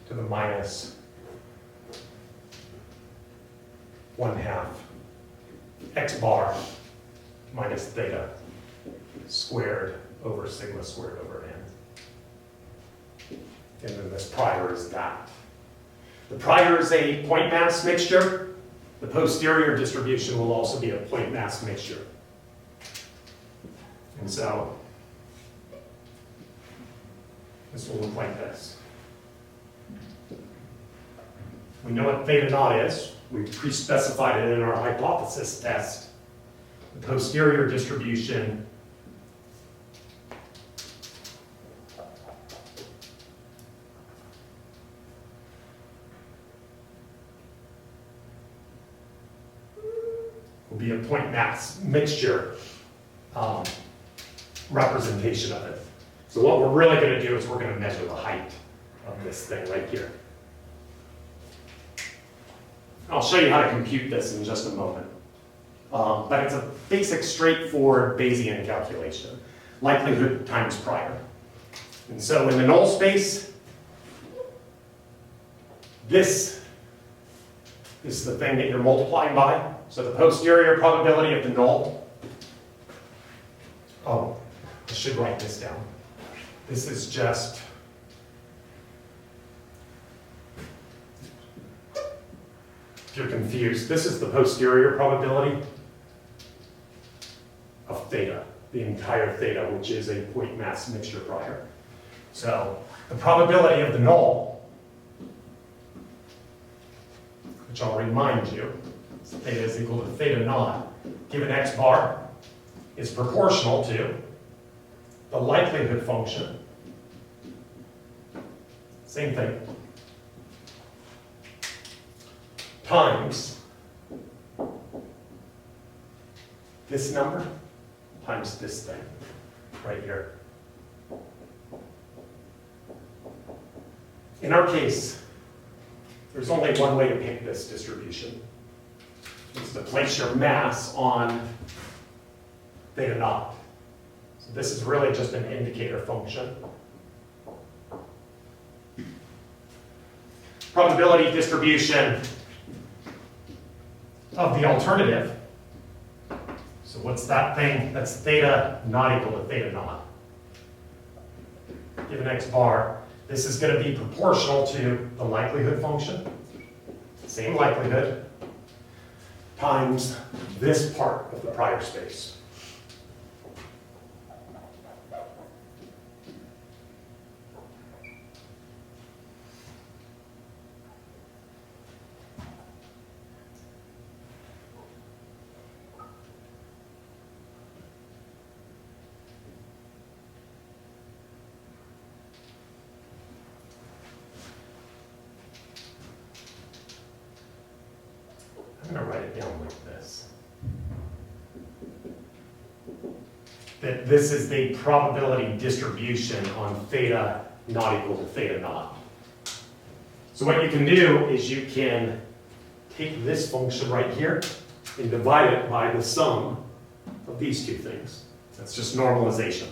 to the minus 1/2 x bar minus theta squared over sigma squared over n. And then this prior is that. The prior is a point mass mixture. The posterior distribution will also be a point mass mixture. And so this will look like this. We know what theta naught is. We pre-specified it in our hypothesis test. The posterior distribution will be a point mass mixture representation of it. So what we're really going to do is we're going to measure the height of this thing right here. I'll show you how to compute this in just a moment. But it's a basic, straightforward Bayesian calculation. Likelihood times prior. And so in the null space, this is the thing that you're multiplying by. So the posterior probability of the null. Oh, I should write this down. This is just if you're confused, this is the posterior probability of theta, the entire theta, which is a point mass mixture prior. So the probability of the null, which I'll remind you, theta is equal to theta naught, given x bar, is proportional to the likelihood function, same thing, times this number times this thing right here. In our case, there's only one way to pick this distribution. It's to place your mass on theta naught. So this is really just an indicator function. Probability distribution of the alternative. So what's that thing? That's theta not equal to theta naught. Given x bar, this is going to be proportional to the likelihood function, same likelihood, times this part of the prior space. I'm going to write it down like this. That this is the probability distribution on theta not equal to theta naught. So what you can do is you can take this function right here and divide it by the sum of these two things. That's just normalization.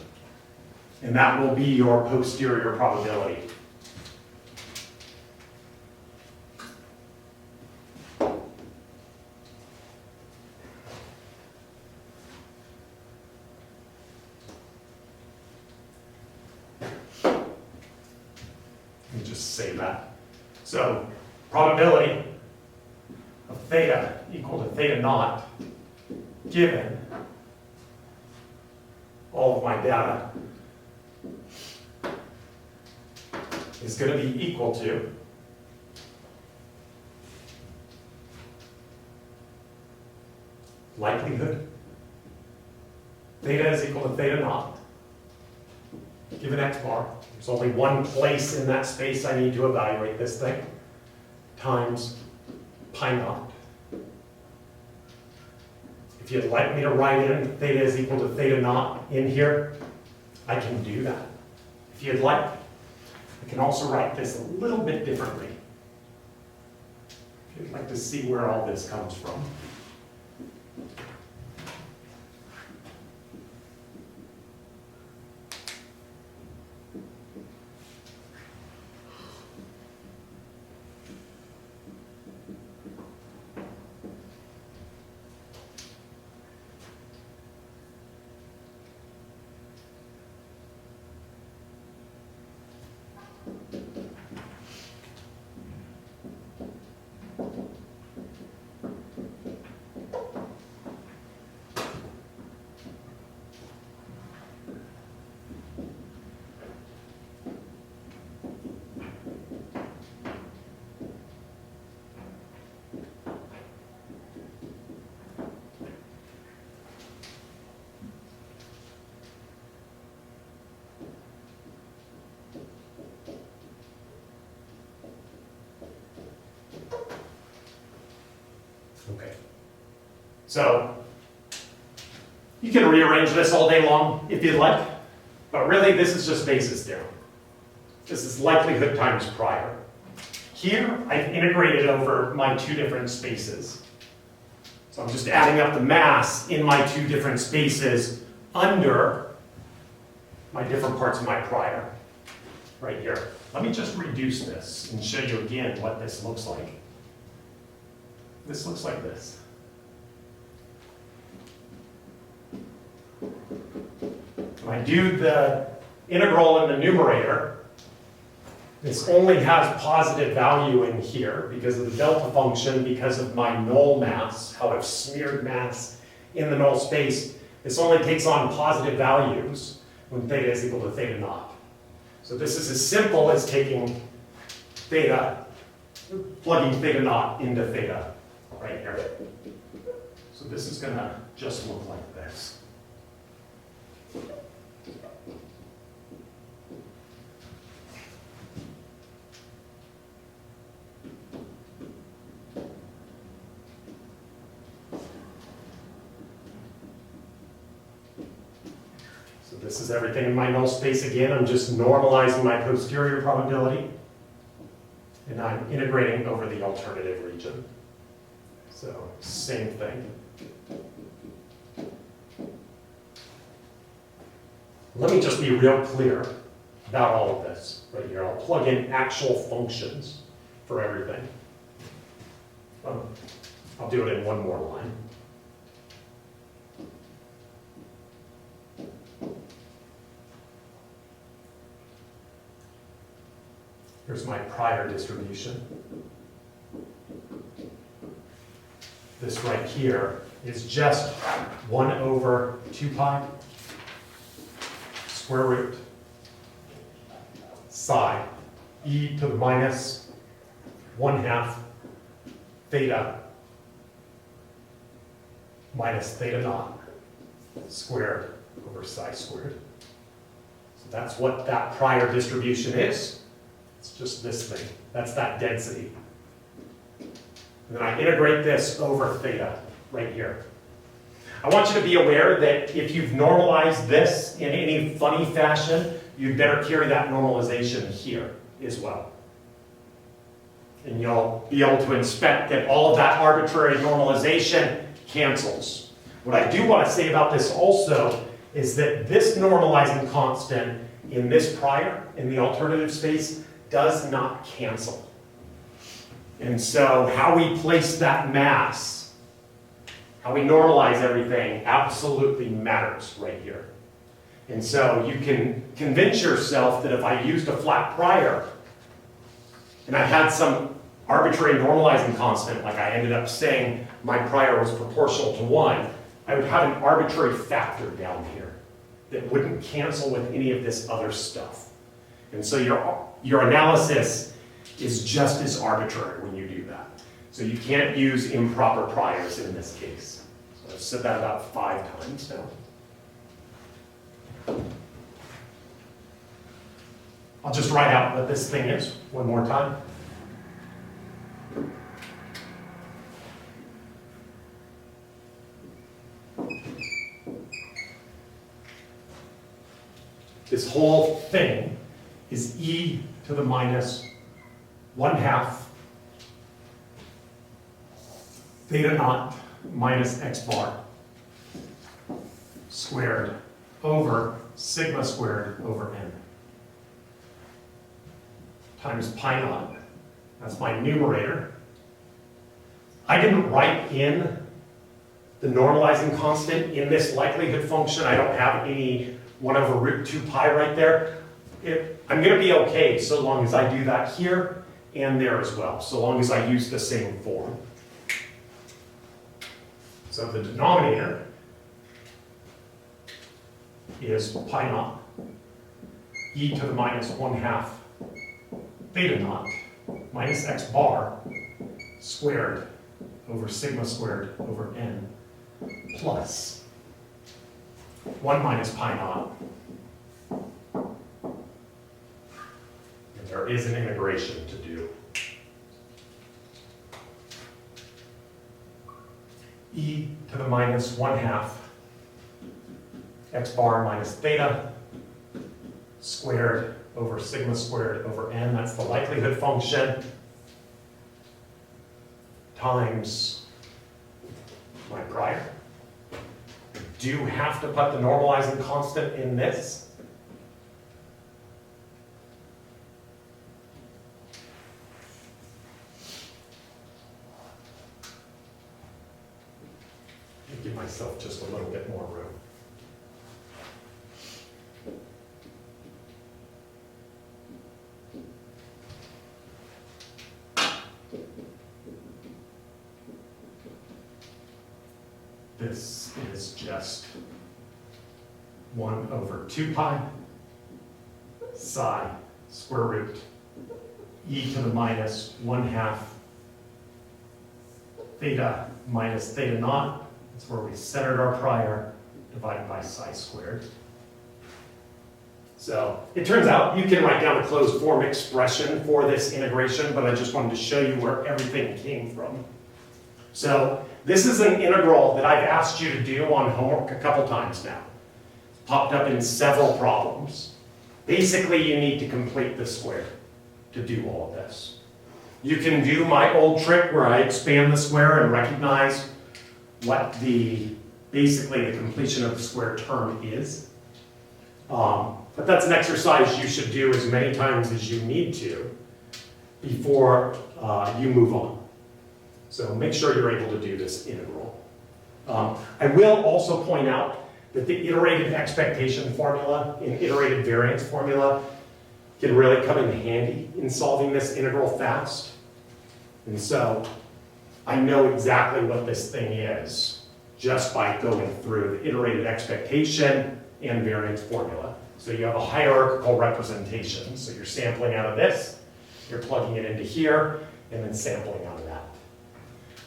And that will be your posterior probability. Say that. So probability of theta equal to theta naught given all of my data is going to be equal to likelihood. Theta is equal to theta naught given x bar. There's only one place in that space I need to evaluate this thing, times pi naught. If you'd like me to write in theta is equal to theta naught in here, I can do that. If you'd like, I can also write this a little bit differently. I'd like to see where all this comes from. Okay. So you can rearrange this all day long if you'd like, but really this is just basis theorem. This is likelihood times prior. Here I've integrated over my two different spaces. So I'm just adding up the mass in my two different spaces under my different parts of my prior right here. Let me just reduce this and show you again what this looks like. This looks like this. When I do the integral in the numerator, this only has positive value in here because of the delta function, because of my null mass, how I've smeared mass in the null space. This only takes on positive values when theta is equal to theta naught. So this is as simple as taking theta, plugging theta naught into theta right here. So this is going to just look like this. So this is everything in my null space again. I'm just normalizing my posterior probability, and I'm integrating over the alternative region. So same thing. Let me just be real clear about all of this right here. I'll plug in actual functions for everything. I'll do it in one more line. Here's my prior distribution. This right here is just 1 over 2 pi square root psi e to the minus 1/2 theta minus theta naught squared over psi squared. So that's what that prior distribution is. It's just this thing. That's that density. And then I integrate this over theta right here. I want you to be aware that if you've normalized this in any funny fashion, you'd better carry that normalization here as well. And you'll be able to inspect that all of that arbitrary normalization cancels. What I do want to say about this also is that this normalizing constant in this prior, in the alternative space, does not cancel. And so how we place that mass, how we normalize everything, absolutely matters right here. And so you can convince yourself that if I used a flat prior and I had some arbitrary normalizing constant, like I ended up saying my prior was proportional to 1, I would have an arbitrary factor down here that wouldn't cancel with any of this other stuff. And so your analysis is just as arbitrary when you do that. So you can't use improper priors in this case. So I've said that about 5 times now. I'll just write out what this thing is one more time. This whole thing is e to the minus 1/2 theta naught minus x bar squared over sigma squared over n times pi naught. That's my numerator. I didn't write in the normalizing constant in this likelihood function. I don't have any 1 over root 2 pi right there. I'm going to be okay so long as I do that here and there as well, so long as I use the same form. So the denominator is pi naught e to the minus 1/2 theta naught minus x bar squared over sigma squared over n plus 1 minus pi naught. And there is an integration to do. E to the minus 1/2 x bar minus theta squared over sigma squared over n, that's the likelihood function, times my prior. I do have to put the normalizing constant in this. Give myself just a little bit more room. This is just 1 over 2 pi psi square root e to the minus 1/2 theta minus theta naught. That's where we centered our prior, divided by psi squared. So it turns out you can write down a closed form expression for this integration, but I just wanted to show you where everything came from. So this is an integral that I've asked you to do on homework a couple times now. It's popped up in several problems. Basically, you need to complete the square to do all of this. You can do my old trick where I expand the square and recognize what basically the completion of the square term is. But that's an exercise you should do as many times as you need to before you move on. So make sure you're able to do this integral. I will also point out that the iterated expectation formula and iterated variance formula can really come in handy in solving this integral fast. And so I know exactly what this thing is just by going through the iterated expectation and variance formula. So you have a hierarchical representation. So you're sampling out of this, you're plugging it into here, and then sampling out of that.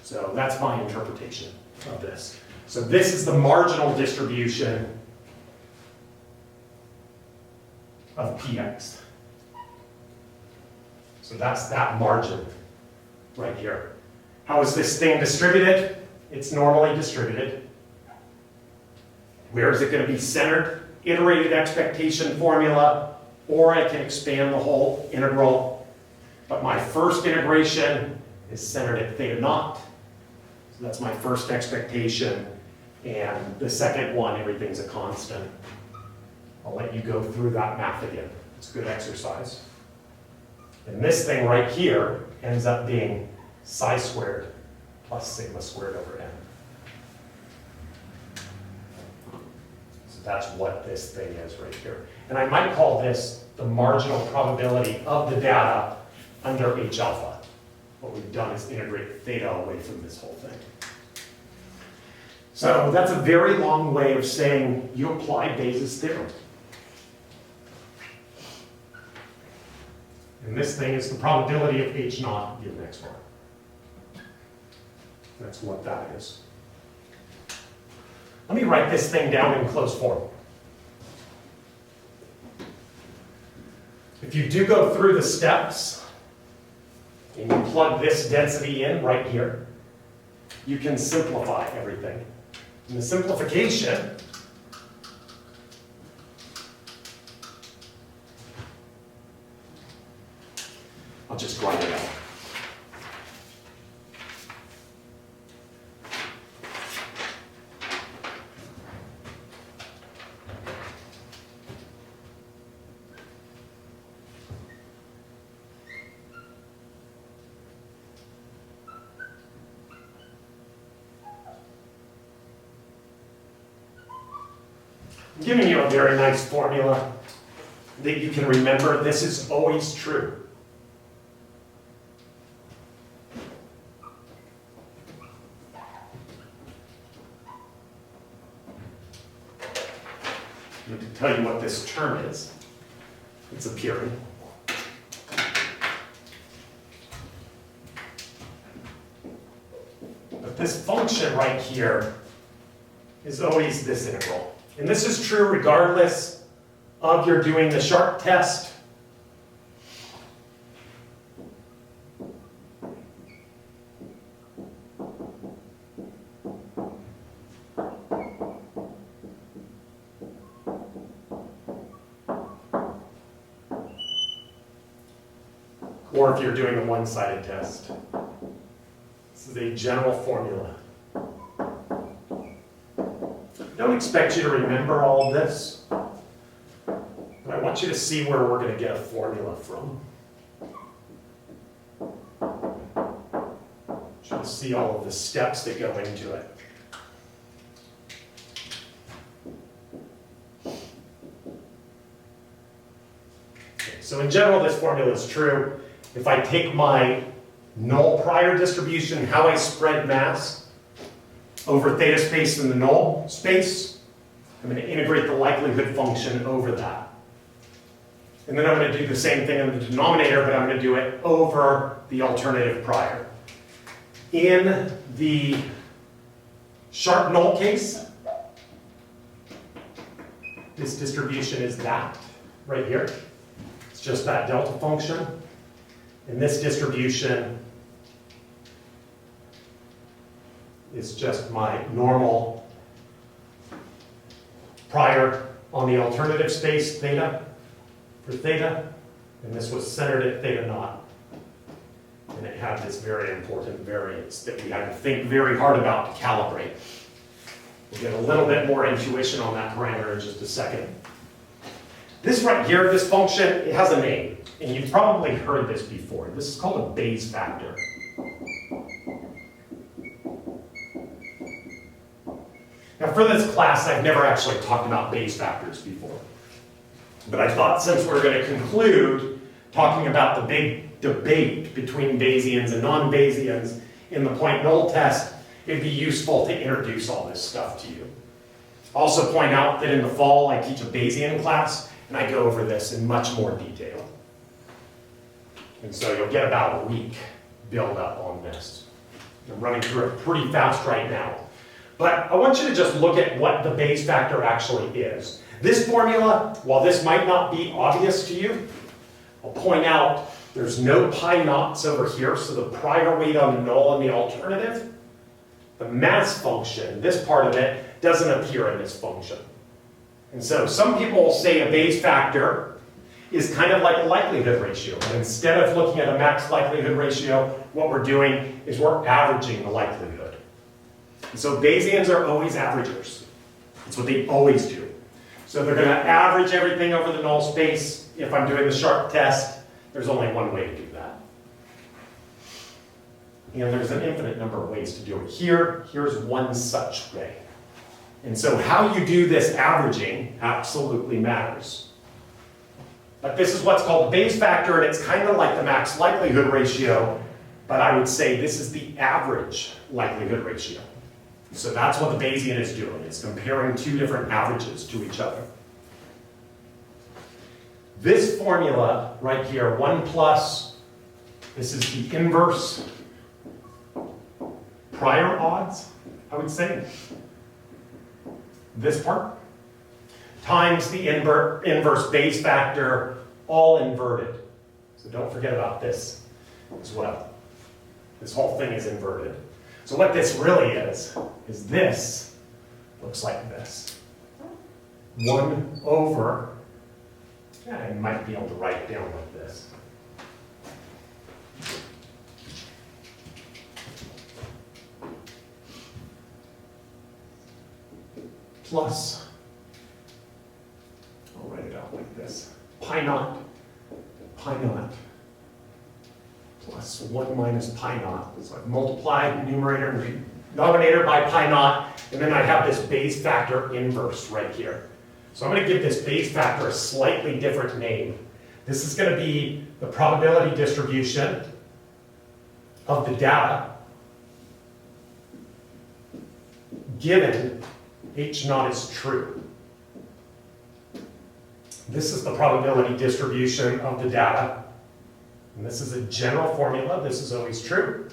So that's my interpretation of this. So this is the marginal distribution of px. So that's that margin right here. How is this thing distributed? It's normally distributed. Where is it going to be centered? Iterated expectation formula, or I can expand the whole integral. But my first integration is centered at theta naught. So that's my first expectation. And the second one, everything's a constant. I'll let you go through that math again. It's a good exercise. And this thing right here ends up being psi squared plus sigma squared over n. So that's what this thing is right here. And I might call this the marginal probability of the data under H alpha. What we've done is integrate theta away from this whole thing. So that's a very long way of saying you apply Bayes' theorem. And this thing is the probability of H naught given X bar. That's what that is. Let me write this thing down in closed form. If you do go through the steps, and you plug this density in right here, you can simplify everything. And the simplification I'll just write it out. I'm giving you a very nice formula that you can remember. This is always true. I need to tell you what this term is. It's appearing. But this function right here is always this integral. And this is true regardless of you're doing the sharp test or if you're doing a one-sided test. This is a general formula. I don't expect you to remember all of this, but I want you to see where we're going to get a formula from. I want you to see all of the steps that go into it. Okay, so in general, this formula is true. If I take my null prior distribution, how I spread mass over theta space in the null space, I'm going to integrate the likelihood function over that. And then I'm going to do the same thing in the denominator, but I'm going to do it over the alternative prior. In the sharp null case, this distribution is that right here. It's just that delta function. And this distribution is just my normal prior on the alternative space, theta, for theta. And this was centered at theta naught. And it had this very important variance that we had to think very hard about to calibrate. We'll get a little bit more intuition on that parameter in just a second. This right here, this function, it has a name. And you've probably heard this before. This is called a Bayes factor. Now for this class, I've never actually talked about Bayes factors before. But I thought since we're going to conclude talking about the big debate between Bayesians and non-Bayesians in the point null test, it'd be useful to introduce all this stuff to you. I'll also point out that in the fall, I teach a Bayesian class, and I go over this in much more detail. And so you'll get about a week build up on this. I'm running through it pretty fast right now. But I want you to just look at what the Bayes factor actually is. This formula, while this might not be obvious to you, I'll point out there's no pi naughts over here, so the prior weight on the null and the alternative. The mass function, this part of it, doesn't appear in this function. And so some people will say a Bayes factor is kind of like a likelihood ratio. But instead of looking at a max likelihood ratio, what we're doing is we're averaging the likelihood. And so Bayesians are always averagers. That's what they always do. So they're going to average everything over the null space. If I'm doing the sharp test, there's only one way to do that. And there's an infinite number of ways to do it. Here's one such way. And so how you do this averaging absolutely matters. But this is what's called the Bayes factor, and it's kind of like the max likelihood ratio, but I would say this is the average likelihood ratio. So that's what the Bayesian is doing. It's comparing two different averages to each other. This formula right here, 1 plus, this is the inverse prior odds, I would say. This part, times the inverse Bayes factor, all inverted. So don't forget about this as well. This whole thing is inverted. So what this really is this looks like this. 1 over, I might be able to write it down like this. Plus, I'll write it out like this, pi naught, plus 1 minus pi naught. So I've multiplied numerator and denominator by pi naught, and then I have this Bayes factor inverse right here. So I'm going to give this Bayes factor a slightly different name. This is going to be the probability distribution of the data given H naught is true. This is the probability distribution of the data. And this is a general formula. This is always true.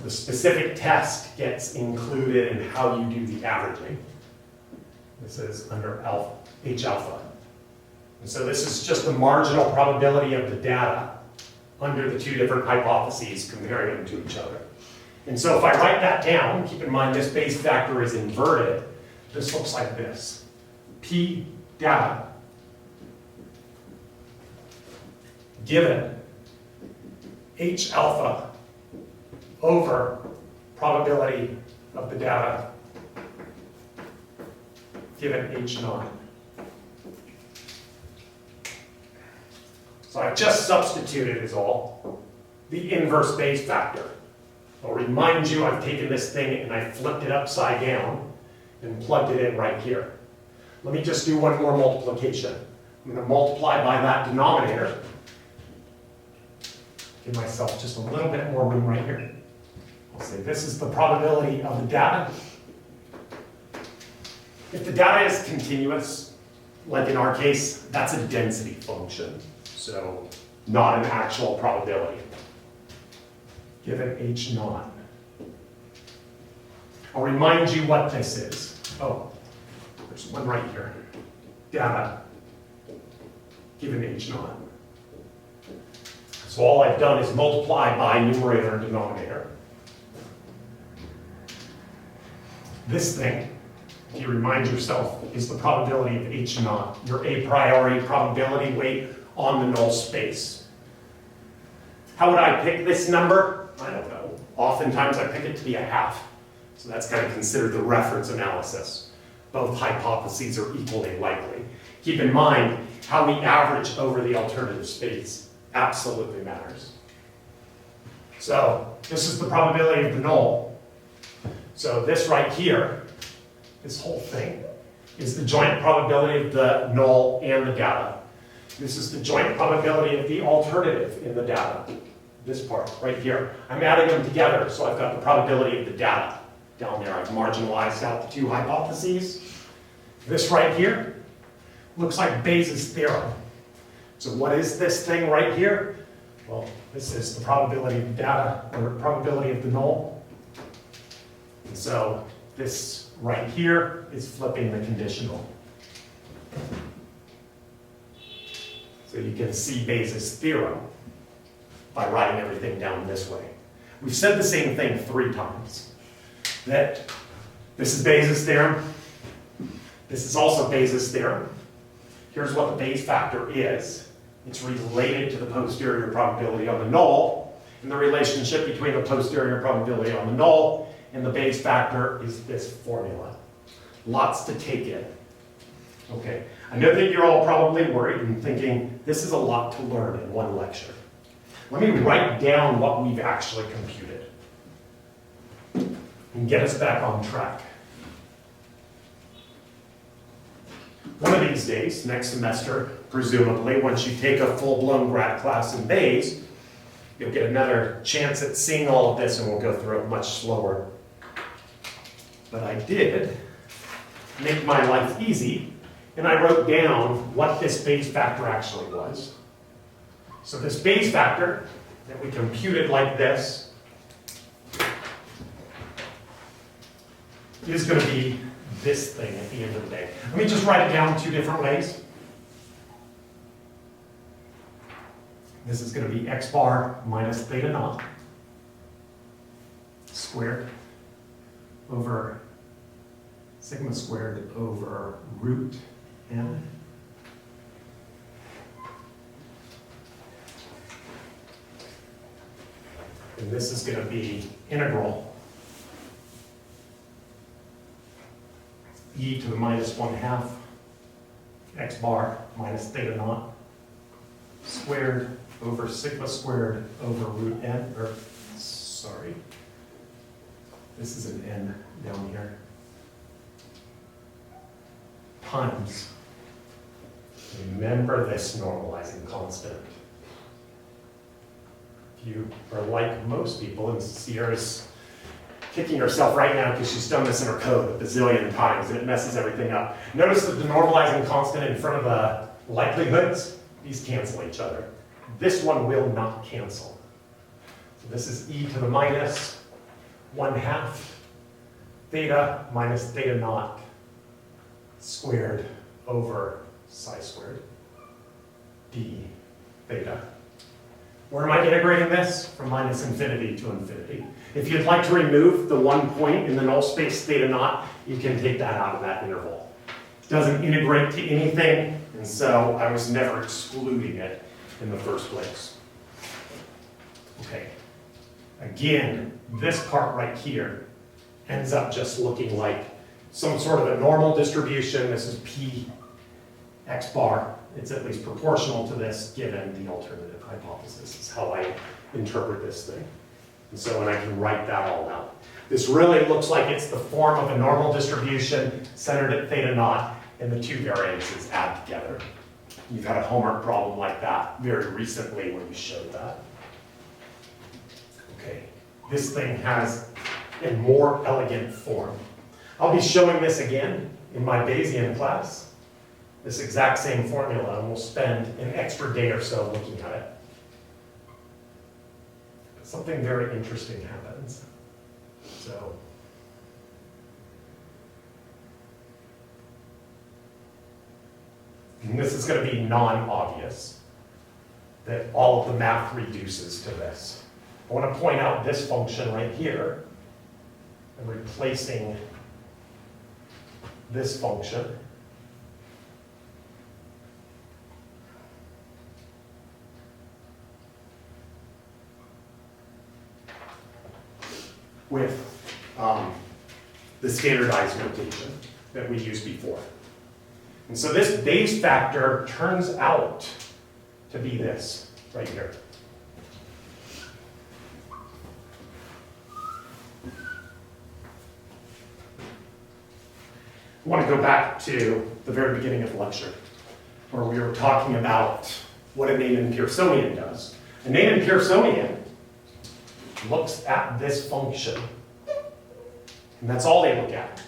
The specific test gets included in how you do the averaging. This is under alpha, H alpha. And so this is just the marginal probability of the data under the two different hypotheses, comparing them to each other. And so if I write that down, keep in mind this Bayes factor is inverted. This looks like this. P data given H alpha over probability of the data given H naught. So I've just substituted is all the inverse Bayes factor. I'll remind you I've taken this thing and I flipped it upside down and plugged it in right here. Let me just do one more multiplication. I'm going to multiply by that denominator. Give myself just a little bit more room right here. I'll say this is the probability of the data. If the data is continuous, like in our case, that's a density function. So not an actual probability. Given H naught. I'll remind you what this is. Oh, there's one right here. Data given H naught. So all I've done is multiply by numerator and denominator. This thing, if you remind yourself, is the probability of H naught, your a priori probability weight on the null space. How would I pick this number? I don't know. Oftentimes I pick it to be a half. So that's kind of considered the reference analysis. Both hypotheses are equally likely. Keep in mind, how we average over the alternative space absolutely matters. So this is the probability of the null. So this right here, this whole thing, is the joint probability of the null and the data. This is the joint probability of the alternative in the data. This part right here. I'm adding them together, so I've got the probability of the data down there. I've marginalized out the two hypotheses. This right here looks like Bayes' theorem. So what is this thing right here? Well, this is the probability of the data, or probability of the null. And so this right here is flipping the conditional. So you can see Bayes' theorem by writing everything down this way. We've said the same thing 3 times. That this is Bayes' theorem. This is also Bayes' theorem. Here's what the Bayes factor is. It's related to the posterior probability on the null. And the relationship between the posterior probability on the null and the Bayes factor is this formula. Lots to take in. Okay, I know that you're all probably worried and thinking, this is a lot to learn in one lecture. Let me write down what we've actually computed and get us back on track. One of these days, next semester, presumably, once you take a full-blown grad class in Bayes, you'll get another chance at seeing all of this and we'll go through it much slower. But I did make my life easy, and I wrote down what this Bayes factor actually was. So this Bayes factor that we computed like this is going to be this thing at the end of the day. Let me just write it down 2 different ways. This is going to be x bar minus theta naught squared over sigma squared over root n. And this is going to be integral e to the minus 1/2 x bar minus theta naught squared over sigma squared over root n, or sorry, this is an n down here, times Remember this normalizing constant. If you are like most people, and Sierra's kicking herself right now because she's done this in her code a bazillion times and it messes everything up. Notice that the normalizing constant in front of the likelihoods, these cancel each other. This one will not cancel. So this is e to the minus 1/2 theta minus theta naught squared over psi squared d theta. Where am I integrating this? From minus infinity to infinity. If you'd like to remove the 1 point in the null space theta naught, you can take that out of that interval. It doesn't integrate to anything, and so I was never excluding it in the first place. Okay. Again, this part right here ends up just looking like some sort of a normal distribution. This is p x bar. It's at least proportional to this given the alternative hypothesis is how I interpret this thing. And so when I can write that all out. This really looks like it's the form of a normal distribution centered at theta naught, and the two variances add together. You've had a homework problem like that very recently where you showed that. Okay, this thing has a more elegant form. I'll be showing this again in my Bayesian class, this exact same formula, and we'll spend an extra day or so looking at it. Something very interesting happens. So, and this is going to be non-obvious, that all of the math reduces to this. I want to point out this function right here. I'm replacing this function with the standardized notation that we used before. And so this base factor turns out to be this right here. I want to go back to the very beginning of the lecture, where we were talking about what a Neyman-Pearsonian does. A Neyman-Pearsonian looks at this function, and that's all they look at.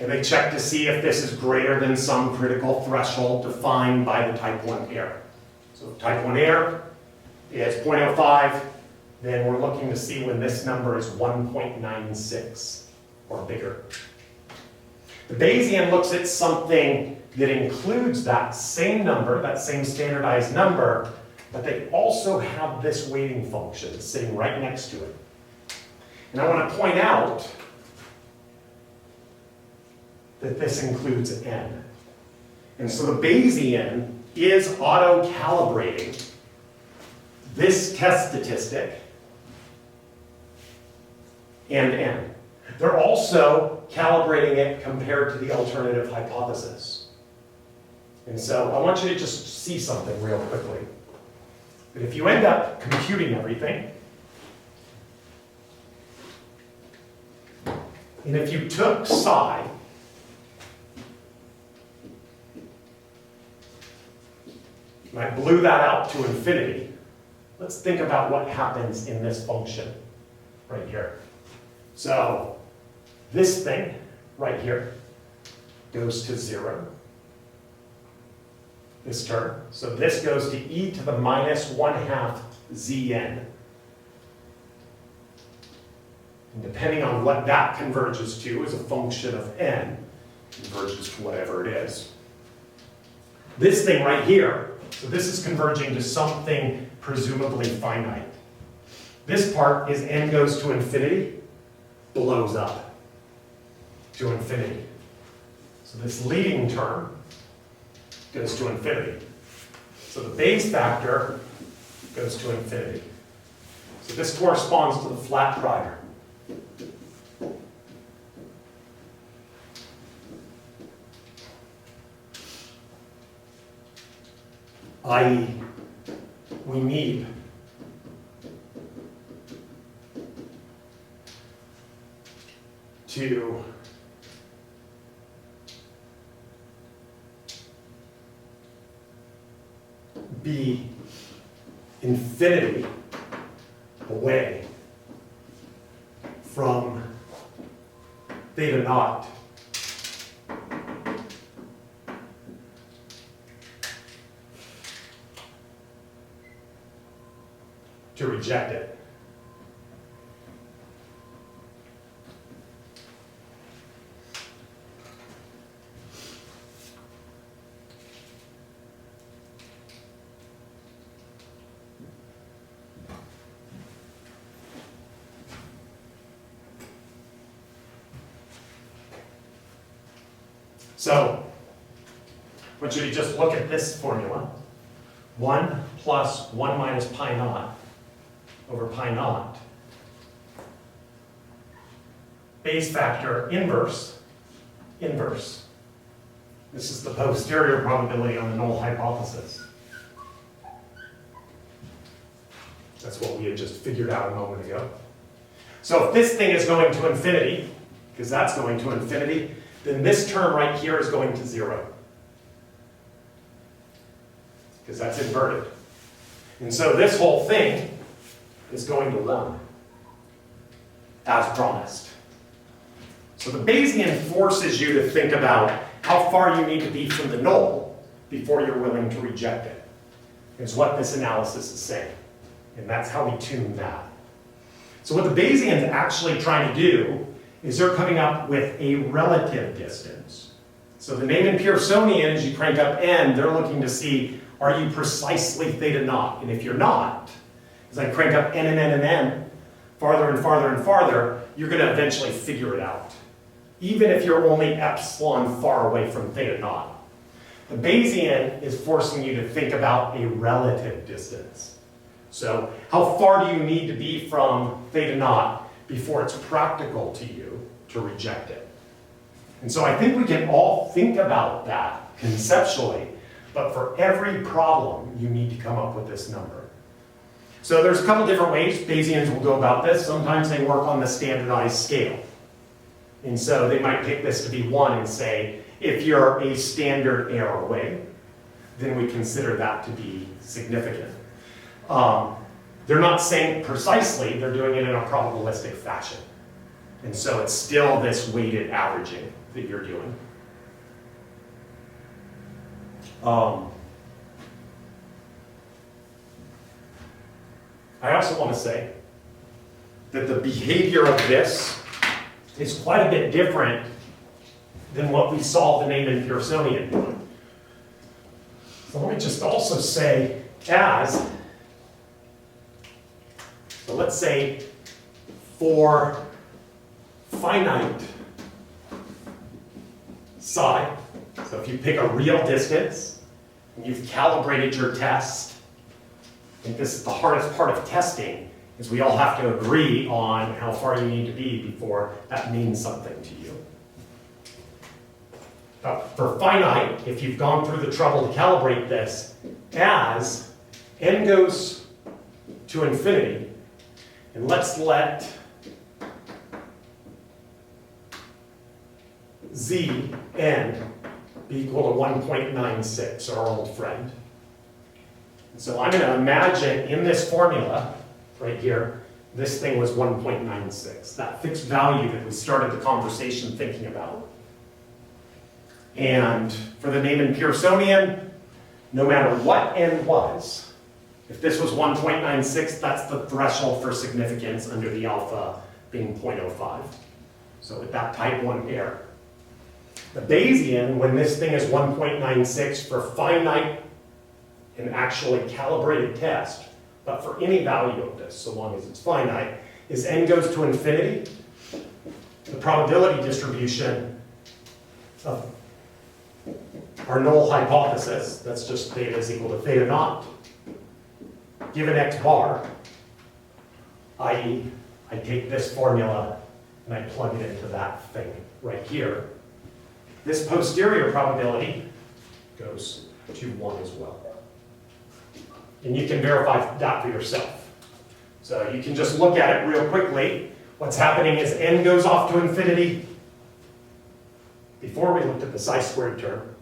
And they check to see if this is greater than some critical threshold defined by the type 1 error. So if type 1 error is 0.05, then we're looking to see when this number is 1.96 or bigger. The Bayesian looks at something that includes that same number, that same standardized number, but they also have this weighting function sitting right next to it. And I want to point out that this includes n. And so the Bayesian is auto-calibrating this test statistic and n. They're also calibrating it compared to the alternative hypothesis. And so I want you to just see something real quickly. That if you end up computing everything, and if you took psi, and I blew that out to infinity, let's think about what happens in this function right here. So this thing right here goes to 0. This term. So this goes to e to the minus 1/2 zn. And depending on what that converges to as a function of n, converges to whatever it is. This thing right here, so this is converging to something presumably finite. This part is n goes to infinity, blows up to infinity. So this leading term goes to infinity. So the base factor goes to infinity. So this corresponds to the flat prior. I.e., we need to infinity away from theta naught to reject it. So, I want you to just look at this formula. 1 plus 1 minus pi naught over pi naught. Bayes factor inverse. This is the posterior probability on the null hypothesis. That's what we had just figured out a moment ago. So if this thing is going to infinity, because that's going to infinity, then this term right here is going to 0. Because that's inverted. And so this whole thing is going to 1, as promised. So the Bayesian forces you to think about how far you need to be from the null before you're willing to reject it, is what this analysis is saying. And that's how we tune that. So what the Bayesians actually trying to do is they're coming up with a relative distance. So the Neyman-Pearsonians, you crank up n, they're looking to see, are you precisely theta naught? And if you're not, as I crank up n and n and n, farther and farther and farther, you're going to eventually figure it out, even if you're only epsilon far away from theta naught. The Bayesian is forcing you to think about a relative distance. So how far do you need to be from theta naught before it's practical to you to reject it? And so I think we can all think about that conceptually, but for every problem, you need to come up with this number. So there's a couple different ways Bayesians will go about this. Sometimes they work on the standardized scale. And so they might pick this to be 1 and say, if you're a standard error away, then we consider that to be significant. They're not saying precisely, they're doing it in a probabilistic fashion. And so it's still this weighted averaging that you're doing. I also want to say that the behavior of this is quite a bit different than what we saw the Neyman-Pearsonian doing. So let me just also say so let's say for finite psi, so if you pick a real distance and you've calibrated your test, I think this is the hardest part of testing, is we all have to agree on how far you need to be before that means something to you. For finite, if you've gone through the trouble to calibrate this, as n goes to infinity, and let's let z n be equal to 1.96, our old friend. So I'm going to imagine in this formula, right here, this thing was 1.96, that fixed value that we started the conversation thinking about. And for the Neyman-Pearsonian, no matter what n was, if this was 1.96, that's the threshold for significance under the alpha being 0.05. So with that type 1 error. The Bayesian, when this thing is 1.96 for finite and actually calibrated test, but for any value of this, so long as it's finite, is n goes to infinity, the probability distribution of our null hypothesis, that's just theta is equal to theta naught, given x bar, i.e., I take this formula and I plug it into that thing right here. This posterior probability goes to 1 as well. And you can verify that for yourself. So you can just look at it real quickly. What's happening is n goes off to infinity. Before we looked at the psi squared term.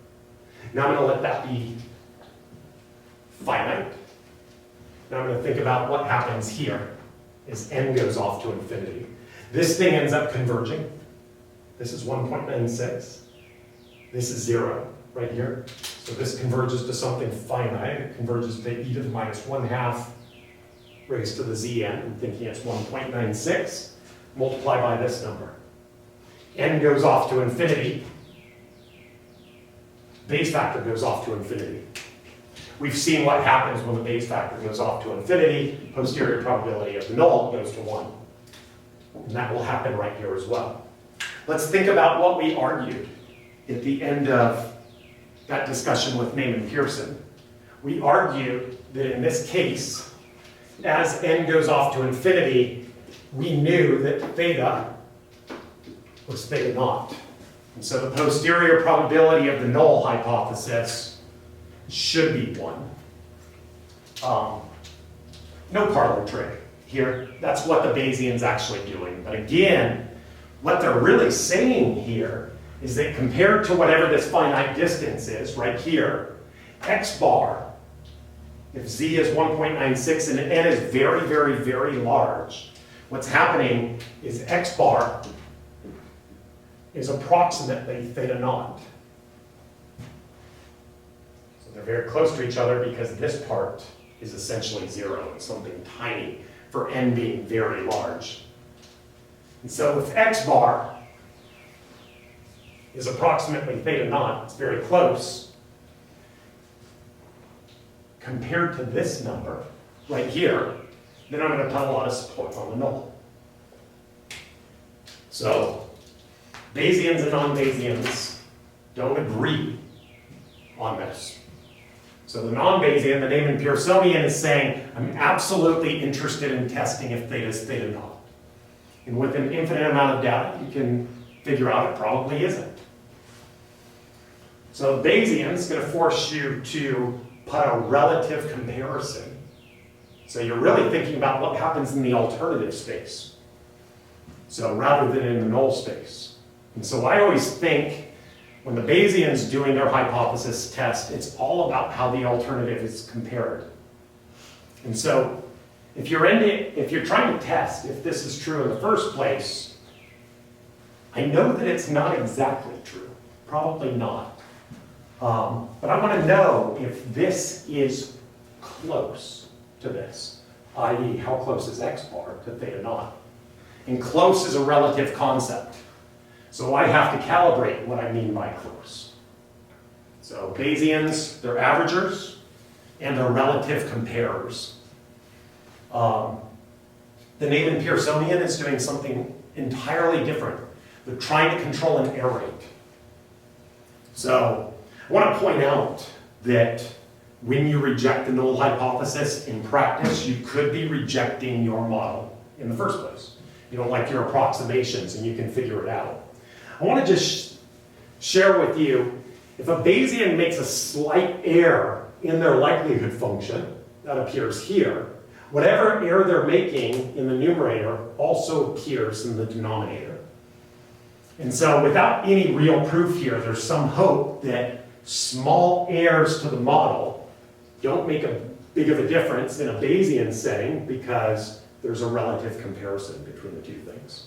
Now I'm going to let that be finite. Now I'm going to think about what happens here as n goes off to infinity. This thing ends up converging. This is 1.96. This is 0 right here. So this converges to something finite. It converges to e to the minus 1/2 raised to the zn. I'm thinking it's 1.96. Multiply by this number. N goes off to infinity. Base factor goes off to infinity. We've seen what happens when the base factor goes off to infinity. Posterior probability of the null goes to 1. And that will happen right here as well. Let's think about what we argued at the end of that discussion with Neyman-Pearson. We argued that in this case, as n goes off to infinity, we knew that theta was theta naught. And so the posterior probability of the null hypothesis should be 1. No parlor trick here. That's what the Bayesian's actually doing. But again, what they're really saying here is that compared to whatever this finite distance is, right here, x bar, if z is 1.96 and n is very, very, very large, what's happening is x bar is approximately theta naught. So they're very close to each other because this part is essentially 0 and something tiny for n being very large. And so if x bar is approximately theta naught, it's very close, compared to this number right here, then I'm going to put a lot of support on the null. So Bayesians and non-Bayesians don't agree on this. So the non-Bayesian, the Neyman-Pearsonian, is saying, I'm absolutely interested in testing if theta is theta naught. And with an infinite amount of data, you can figure out it probably isn't. So Bayesian is going to force you to put a relative comparison. So you're really thinking about what happens in the alternative space. So rather than in the null space. And so I always think when the Bayesian's doing their hypothesis test, it's all about how the alternative is compared. And so if you're trying to test if this is true in the first place, I know that it's not exactly true. Probably not. But I want to know if this is close to this, i.e. how close is x bar to theta naught? And close is a relative concept. So I have to calibrate what I mean by close. So Bayesians, they're averagers, and they're relative comparers. The Neyman-Pearsonian is doing something entirely different. They're trying to control an error rate. So I want to point out that when you reject the null hypothesis in practice, you could be rejecting your model in the first place. You don't like your approximations, and you can figure it out. I want to just share with you, if a Bayesian makes a slight error in their likelihood function, that appears here, whatever error they're making in the numerator also appears in the denominator. And so without any real proof here, there's some hope that small errors to the model don't make a big of a difference in a Bayesian setting because there's a relative comparison between the two things.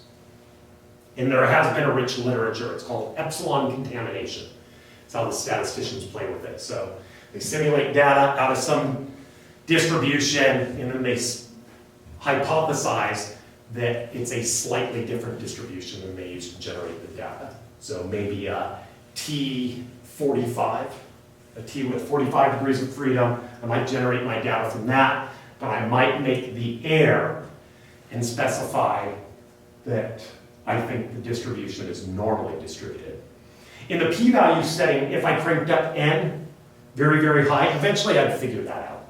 And there has been a rich literature. It's called epsilon contamination. It's how the statisticians play with it. So they simulate data out of some distribution, and then they hypothesize that it's a slightly different distribution than they use to generate the data. So maybe a T45, a T with 45 degrees of freedom. I might generate my data from that, but I might make the error and specify that I think the distribution is normally distributed. In the p-value setting, if I cranked up n very, very high, eventually I'd figure that out,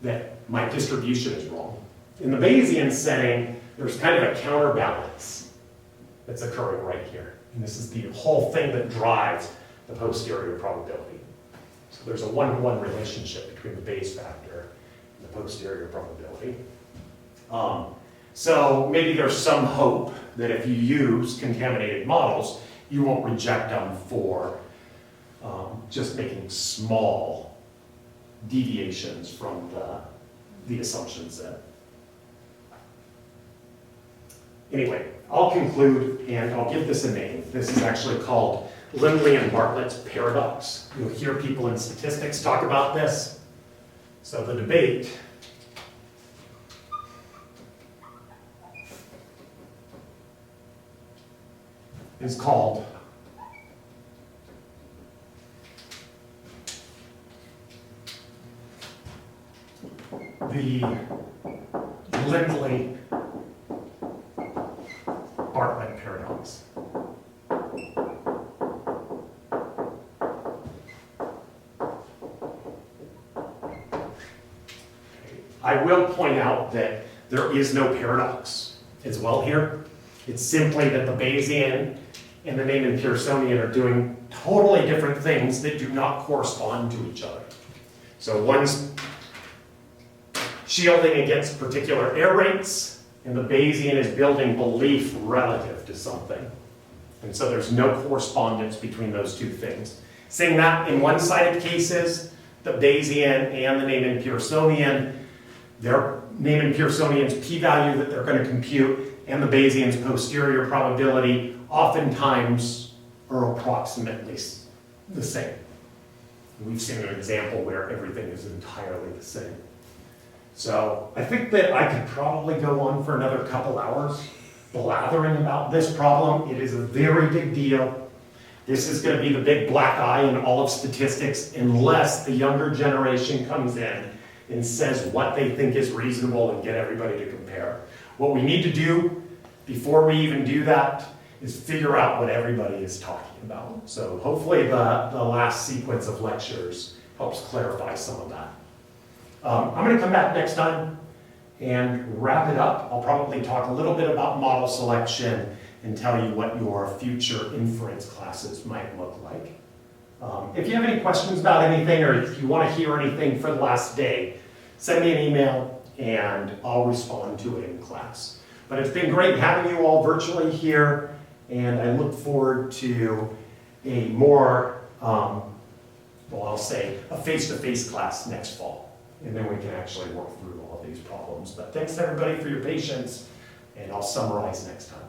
that my distribution is wrong. In the Bayesian setting, there's kind of a counterbalance that's occurring right here. And this is the whole thing that drives the posterior probability. So there's a one-to-one relationship between the base factor and the posterior probability. So maybe there's some hope that if you use contaminated models, you won't reject them for just making small deviations from the the assumptions in. Anyway, I'll conclude and I'll give this a name. This is actually called Lindley and Bartlett's paradox. You'll hear people in statistics talk about this. So the debate is called the Lindley-Bartlett paradox. I will point out that there is no paradox as well here. It's simply that the Bayesian and the Neyman-Pearsonian are doing totally different things that do not correspond to each other. So one's shielding against particular error rates, and the Bayesian is building belief relative to something. And so there's no correspondence between those two things. Saying that in one-sided cases, the Bayesian and the Neyman-Pearsonian, their Neyman-Pearsonian's p-value that they're going to compute and the Bayesian's posterior probability oftentimes are approximately the same. We've seen an example where everything is entirely the same. So I think that I could probably go on for another couple hours blathering about this problem. It is a very big deal. This is going to be the big black eye in all of statistics unless the younger generation comes in and says what they think is reasonable and get everybody to compare. What we need to do before we even do that is figure out what everybody is talking about. So hopefully the last sequence of lectures helps clarify some of that. I'm going to come back next time and wrap it up. I'll probably talk a little bit about model selection and tell you what your future inference classes might look like. If you have any questions about anything or if you want to hear anything for the last day, send me an email and I'll respond to it in class. But it's been great having you all virtually here, and I look forward to a more, I'll say a face-to-face class next fall. And then we can actually work through all of these problems. But thanks everybody for your patience, and I'll summarize next time.